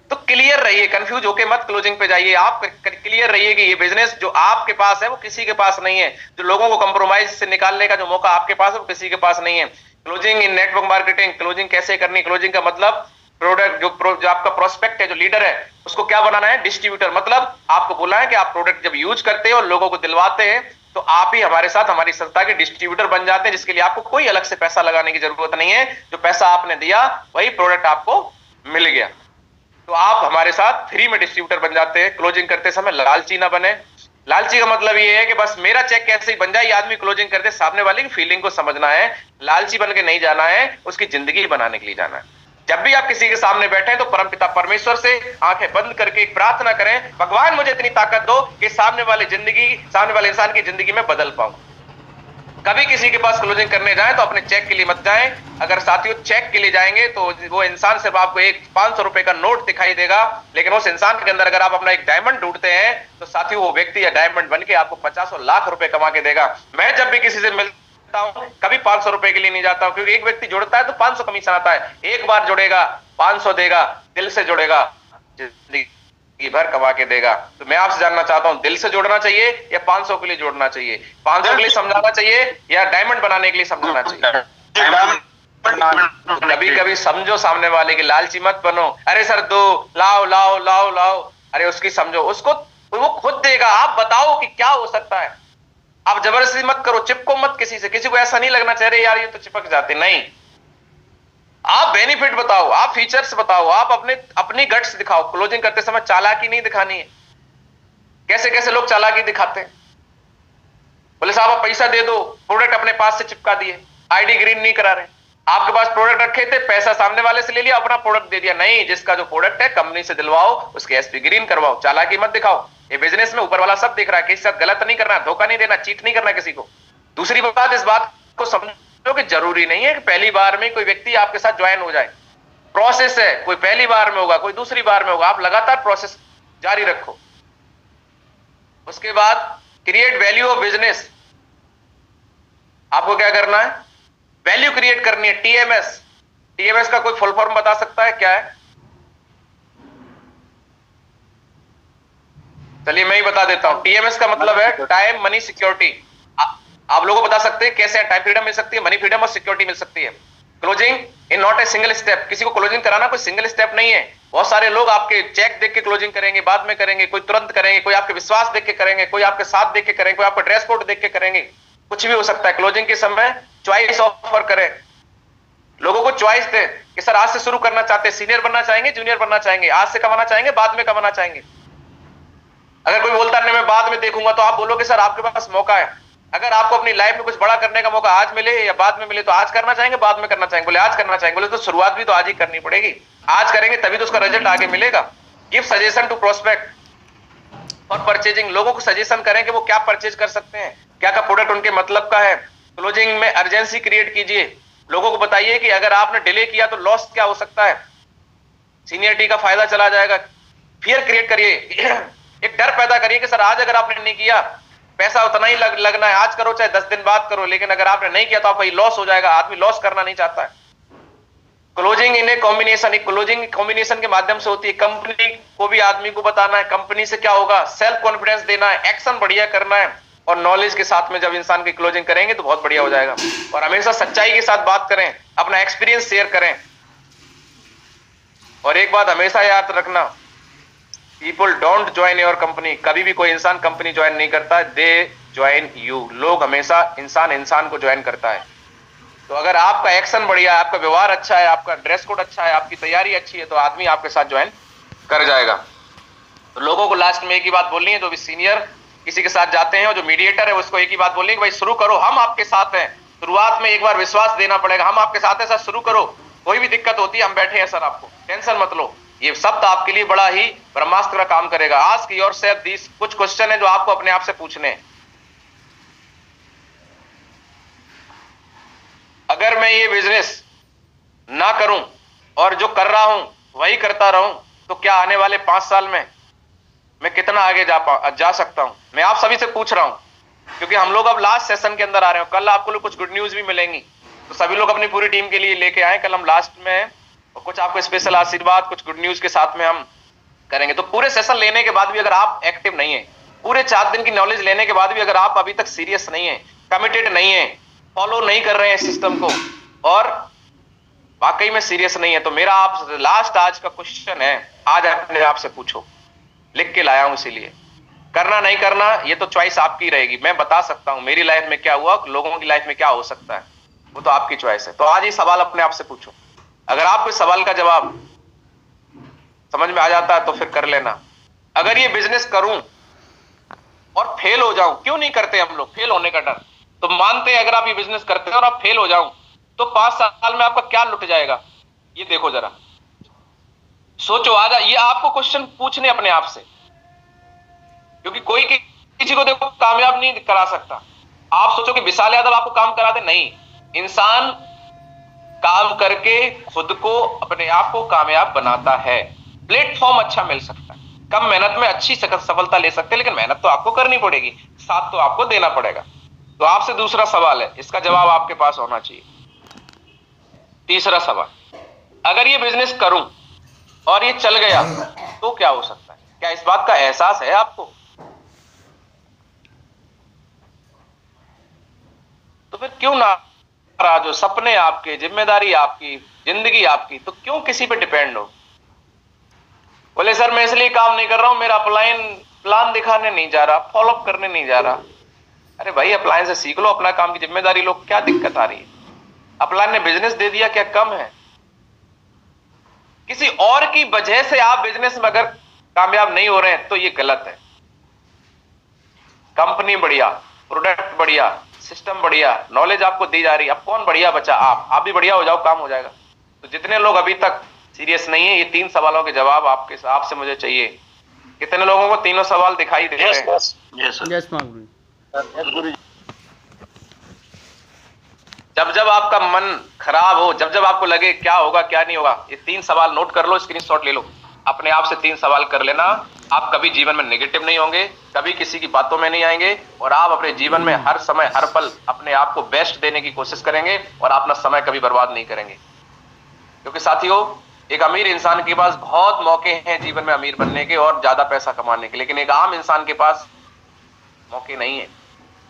तो क्लियर रहिए, कंफ्यूज होके मत क्लोजिंग पे जाइए। आप क्लियर रहिए कि ये बिजनेस जो आपके पास है वो किसी के पास नहीं है। जो लोगों को कंप्रोमाइज से निकालने का जो मौका आपके पास है वो किसी के पास नहीं है। Closing in network marketing, closing कैसे करनी? क्लोजिंग का मतलब प्रोडक्ट जो आपका प्रोस्पेक्ट है, जो लीडर है, उसको क्या बनाना है? डिस्ट्रीब्यूटर। मतलब आपको बोला है कि आप प्रोडक्ट जब यूज करते हैं और लोगों को दिलवाते हैं तो आप ही हमारे साथ हमारी संस्था के डिस्ट्रीब्यूटर बन जाते हैं, जिसके लिए आपको कोई अलग से पैसा लगाने की जरूरत नहीं है। जो पैसा आपने दिया वही प्रोडक्ट आपको मिल गया। तो आप हमारे साथ फ्री में डिस्ट्रीब्यूटर बन जाते हैं। क्लोजिंग करते समय लालची ना बने। लालची का मतलब ये है कि बस मेरा चेक कैसे ही बन जाए, ये आदमी क्लोजिंग करते सामने वाले की फीलिंग को समझना है। लालची बन के नहीं जाना है, उसकी जिंदगी बनाने के लिए जाना है। जब भी आप किसी के सामने बैठे तो परमपिता परमेश्वर से आंखें बंद करके एक प्रार्थना करें, भगवान मुझे इतनी ताकत दो कि सामने वाले इंसान की जिंदगी में बदल पाऊं। कभी किसी के पास क्लोजिंग करने जाएं तो अपने चेक के लिए मत जाएं। अगर साथियों चेक के लिए जाएंगे तो वो इंसान सिर्फ आपको एक 500 रुपए का नोट दिखाई देगा, लेकिन उस इंसान के अंदर अगर आप अपना एक डायमंड ढूंढते हैं तो साथियों वो व्यक्ति या डायमंड बन के आपको 50 लाख रुपए कमा के देगा। मैं जब भी किसी से मिलता हूं कभी 500 रुपए के लिए नहीं जाता हूं, क्योंकि एक व्यक्ति जुड़ता है तो 500 कमीशन आता है। एक बार जुड़ेगा 500 देगा, दिल से जुड़ेगा जिंदगी भर कमा के देगा। तो मैं आपसे जानना चाहता हूं, दिल से जोड़ना चाहिए या 500 के लिए जोड़ना चाहिए? 500 के लिए समझाना चाहिए या डायमंड बनाने के लिए समझाना चाहिए? कभी कभी समझो सामने वाले की, लालची मत बनो। अरे सर दो, लाओ लाओ लाओ लाओ, अरे उसकी समझो, उसको वो खुद देगा। आप बताओ कि क्या हो सकता है। आप जबरदस्ती मत करो, चिपको मत किसी से। किसी को ऐसा नहीं लगना चाहिए यार ये तो चिपक जाते, नहीं। आप बेनिफिट बताओ, आप फीचर्स बताओ, आप अपनी गट्स दिखाओ। क्लोजिंग करते समय चालाकी नहीं दिखानी है। कैसे कैसे लोग चालाकी दिखाते हैं। बोले साहब आप पैसा दे दो, प्रोडक्ट अपने पास से चिपका दिए, आईडी ग्रीन नहीं करा रहे। आपके पास प्रोडक्ट रखे थे, पैसा सामने वाले से ले लिया, अपना प्रोडक्ट दे दिया। नहीं, जिसका जो प्रोडक्ट है कंपनी से दिलवाओ, उसके एसपी ग्रीन करवाओ। चालाकी मत दिखाओ। ये बिजनेस में ऊपर वाला सब देख रहा है, किसी साथ गलत नहीं करना, धोखा नहीं देना, चीट नहीं करना किसी को। दूसरी बात, इस बात को समझो कि जरूरी नहीं है कि पहली बार में कोई व्यक्ति आपके साथ ज्वाइन हो जाए। प्रोसेस है, कोई पहली बार में होगा, कोई दूसरी बार में होगा। आप लगातार प्रोसेस जारी रखो। उसके बाद क्रिएट वैल्यू ऑफ बिजनेस। आपको क्या करना है? वैल्यू क्रिएट करनी है। टीएमएस, टीएमएस का कोई फुल फॉर्म बता सकता है क्या है? चलिए मैं ही बता देता हूं। टीएमएस का मतलब है टाइम मनी सिक्योरिटी। आप लोगों को बता सकते हैं कैसे टाइम फ्रीडम मिल सकती है, मनी फ्रीडम और सिक्योरिटी मिल सकती है। Closing in not a single step. किसी को क्लोजिंग कराना कोई सिंगल स्टेप नहीं है। बहुत सारे लोग आपके चेक देख के क्लोजिंग करेंगे, बाद में करेंगे, कोई तुरंत करेंगे, कोई आपके विश्वास देख के करेंगे, कोई आपके साथ देख के करेंगे, कोई आपका ड्रेस कोड देख के करेंगे। कुछ भी हो सकता है। क्लोजिंग के समय चॉइस ऑफर करें, लोगों को चॉइस दें कि सर आज से शुरू करना चाहते हैं, सीनियर बनना चाहेंगे, जूनियर बनना चाहेंगे, आज से कमाना चाहेंगे, बाद में कमाना चाहेंगे। अगर कोई बोलता नहीं मैं बाद में देखूंगा, तो आप बोलोगे सर आपके पास मौका है। अगर आपको अपनी लाइफ में कुछ बड़ा करने का मौका आज मिले या बाद में मिले, तो आज करना चाहेंगे, बाद में करना चाहेंगे? बोले आज करना चाहेंगे। बोले तो शुरुआत भी तो आज ही करनी पड़ेगी। आज करेंगे तभी तो उसका रिजल्ट आगे मिलेगा। Give suggestion to prospect for purchasing. लोगों को सजेशन करें कि वो क्या परचेज कर सकते हैं, क्या का प्रोडक्ट उनके मतलब का है। क्लोजिंग में अर्जेंसी क्रिएट कीजिए। लोगों को बताइए कि अगर आपने डिले किया तो लॉस क्या हो सकता है, सीनियरिटी का फायदा चला जाएगा। फियर क्रिएट करिए, एक डर पैदा करिए कि सर आज अगर आपने नहीं किया पैसा उतना ही लगना है, आज करो चाहे 10 दिन बाद करो, लेकिन अगर आपने नहीं किया तो आपका लॉस हो जाएगा। आदमी लॉस करना नहीं चाहता है। क्लोजिंग इन ए कॉम्बिनेशन, एक क्लोजिंग कॉम्बिनेशन के माध्यम से होती है। कंपनी को भी आदमी को बताना है कंपनी से क्या होगा, सेल्फ कॉन्फिडेंस देना है, एक्शन बढ़िया करना है, और नॉलेज के साथ में जब इंसान की क्लोजिंग करेंगे तो बहुत बढ़िया हो जाएगा। और हमेशा सच्चाई के साथ बात करें, अपना एक्सपीरियंस शेयर करें। और एक बात हमेशा याद रखना, people don't join your company. कभी भी कोई इंसान कंपनी ज्वाइन नहीं करता है, दे ज्वाइन यू। लोग हमेशा इंसान को ज्वाइन करता है। तो अगर आपका एक्शन बढ़िया है, आपका व्यवहार अच्छा है, आपका ड्रेस कोड अच्छा है, आपकी तैयारी अच्छी है, तो आदमी आपके साथ ज्वाइन कर जाएगा। तो लोगों को लास्ट में एक ही बात बोलनी है, जो भी सीनियर किसी के साथ जाते हैं और जो मीडिएटर है उसको एक ही बात बोलनी है कि भाई शुरू करो, हम आपके साथ हैं। शुरुआत में एक बार विश्वास देना पड़ेगा, हम आपके साथ हैं सर, शुरू करो। कोई भी दिक्कत होती है हम बैठे हैं सर, आपको टेंशन मत लो। ये शब्द आपके लिए बड़ा ही ब्रह्मास्त्र का काम करेगा। आस्क योरसेल्फ दिस, कुछ क्वेश्चन है जो आपको अपने आप से पूछने हैं। अगर मैं ये बिजनेस ना करूं और जो कर रहा हूं वही करता रहूं, तो क्या आने वाले 5 साल में मैं कितना आगे जा सकता हूं? मैं आप सभी से पूछ रहा हूं, क्योंकि हम लोग अब लास्ट सेशन के अंदर आ रहे हैं। कल आपको लोग कुछ गुड न्यूज भी मिलेंगी, तो सभी लोग अपनी पूरी टीम के लिए लेके आए। कल हम लास्ट में और कुछ आपको स्पेशल आशीर्वाद, कुछ गुड न्यूज के साथ में हम करेंगे। तो पूरे सेशन लेने के बाद भी अगर आप एक्टिव नहीं है, पूरे 4 दिन की नॉलेज लेने के बाद भी अगर आप अभी तक सीरियस नहीं है, कमिटेड नहीं है, फॉलो नहीं कर रहे हैं सिस्टम को, और वाकई में सीरियस नहीं है, तो मेरा आप लास्ट आज का क्वेश्चन है, आज अपने आप से पूछो। लिख के लाया हूं, इसीलिए करना नहीं करना ये तो चॉइस आपकी रहेगी। मैं बता सकता हूं मेरी लाइफ में क्या हुआ, लोगों की लाइफ में क्या हो सकता है, वो तो आपकी चॉइस है। तो आज ये सवाल अपने आप से पूछो। अगर आपको इस सवाल का जवाब समझ में आ जाता है तो फिर कर लेना। अगर ये बिजनेस करूं और फेल हो जाऊं, क्यों नहीं करते हम लोग, फेल होने का डर, तो मानते हैं अगर आप ये बिजनेस करते हैं और आप फेल हो जाऊं तो 5 साल में आपका क्या लुट जाएगा, ये देखो जरा, सोचो। आज ये आपको क्वेश्चन पूछने अपने आप से, क्योंकि कोई किसी को देखो कामयाब नहीं करा सकता। आप सोचो कि विशाल यादव आपको काम करा दे, नहीं। इंसान काम करके खुद को, अपने आप को कामयाब बनाता है। प्लेटफॉर्म अच्छा मिल सकता है, कम मेहनत में अच्छी सफलता ले सकते हैं, लेकिन मेहनत तो आपको करनी पड़ेगी, साथ तो आपको देना पड़ेगा। तो आपसे दूसरा सवाल है, इसका जवाब आपके पास होना चाहिए। तीसरा सवाल, अगर ये बिजनेस करूं और ये चल गया तो क्या हो सकता है? क्या इस बात का एहसास है आपको? तो फिर क्यों नाराज हो? सपने आपके, जिम्मेदारी आपकी, जिंदगी आपकी, तो क्यों किसी पे डिपेंड हो? बोले सर मैं इसलिए काम नहीं कर रहा हूं, मेरा प्लान दिखाने नहीं जा रहा, फॉलोअप करने नहीं जा रहा। अरे भाई अप्लायंस से सीख लो, अपना काम की जिम्मेदारी लो, क्या दिक्कत आ रही है? अप्लायंस ने बिजनेस दे दिया, क्या कम है? किसी और की वजह से आप बिजनेस में अगर कामयाब नहीं हो रहे हैं तो ये गलत है। कंपनी बढ़िया, प्रोडक्ट बढ़िया, सिस्टम बढ़िया, नॉलेज आपको दी जा रही है, अब कौन बढ़िया बचा? आप भी बढ़िया हो जाओ, काम हो जाएगा। तो जितने लोग अभी तक सीरियस नहीं है, ये 3 सवालों के जवाब आपसे मुझे चाहिए। कितने लोगों को तीनों सवाल दिखाई दे रहे हैं? यस गुरुजी। जब आपका मन खराब हो, जब आपको लगे क्या होगा क्या नहीं होगा, ये 3 सवाल नोट कर लो, स्क्रीनशॉट ले लो, अपने आप से 3 सवाल कर लेना। आप कभी जीवन में नेगेटिव नहीं होंगे, कभी किसी की बातों में नहीं आएंगे, और आप अपने जीवन में हर समय हर पल अपने आप को बेस्ट देने की कोशिश करेंगे और अपना समय कभी बर्बाद नहीं करेंगे। क्योंकि साथियों, एक अमीर इंसान के पास बहुत मौके हैं जीवन में अमीर बनने के और ज्यादा पैसा कमाने के, लेकिन एक आम इंसान के पास मौके नहीं है।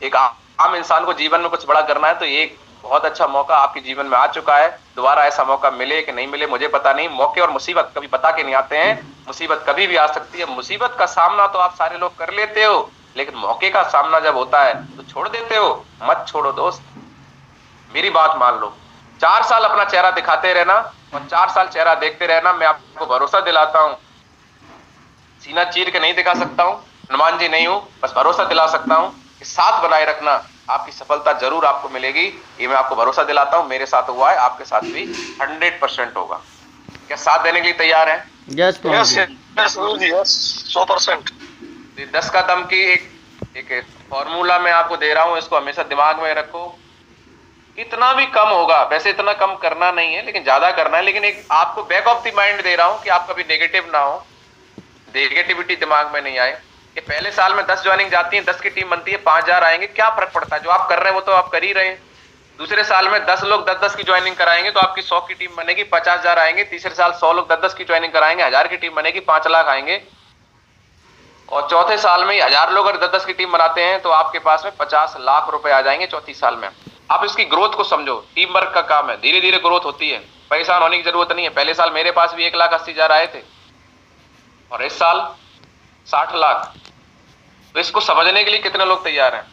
एक आम इंसान को जीवन में कुछ बड़ा करना है तो एक बहुत अच्छा मौका आपके जीवन में आ चुका है। दोबारा ऐसा मौका मिले कि नहीं मिले मुझे पता नहीं। मौके और मुसीबत कभी बता के नहीं आते हैं, मुसीबत कभी भी आ सकती है। मुसीबत का सामना तो आप सारे लोग कर लेते हो, लेकिन मौके का सामना जब होता है तो छोड़ देते हो। मत छोड़ो दोस्त, मेरी बात मान लो। 4 साल अपना चेहरा दिखाते रहना और 4 साल चेहरा देखते रहना। मैं आपको भरोसा दिलाता हूं, सीना चीर के नहीं दिखा सकता हूं, हनुमान जी नहीं हूं, बस भरोसा दिला सकता हूं कि साथ बनाए रखना, आपकी सफलता जरूर आपको मिलेगी। ये मैं आपको भरोसा दिलाता हूं, मेरे साथ हुआ है, आपके साथ भी 100% होगा। क्या साथ देने के लिए तैयार हैं? यस 100%। 10 का दम की एक फॉर्मूला मैं आपको दे रहा हूं, इसको हमेशा दिमाग में रखो। इतना भी कम होगा, वैसे इतना कम करना नहीं है लेकिन ज्यादा करना है, लेकिन एक आपको back of the mind they रहा हूं कि आप कभी नेगेटिव ना हो, नेगेटिविटी दिमाग में नहीं आए। कि पहले साल में 10 ज्वाइनिंग जाती है, 10 की टीम बनती है, 5000 आएंगे, क्या फर्क पड़ता है? जो आप कर रहे हैं वो तो आप कर ही रहे हैं। दूसरे साल में 10 लोग 10-10 की ज्वाइनिंग कराएंगे तो आपकी 100 की टीम बनेगी, 50,000 आएंगे। तीसरे साल 100 लोग 10-10 की ज्वाइनिंग कराएंगे, 1000 की टीम बनेगी, 5 लाख आएंगे। और चौथे साल में 1000 लोग अगर 10-10 की टीम बनाते हैं तो आपके पास में 50 लाख रुपए आ जाएंगे चौथी साल में। आप इसकी ग्रोथ को समझो, टीम वर्क का काम है, धीरे धीरे ग्रोथ होती है, परेशान होने की जरूरत नहीं है। पहले साल मेरे पास भी 1,80,000 आए थे और इस साल 60 लाख। तो इसको समझने के लिए कितने लोग तैयार हैं?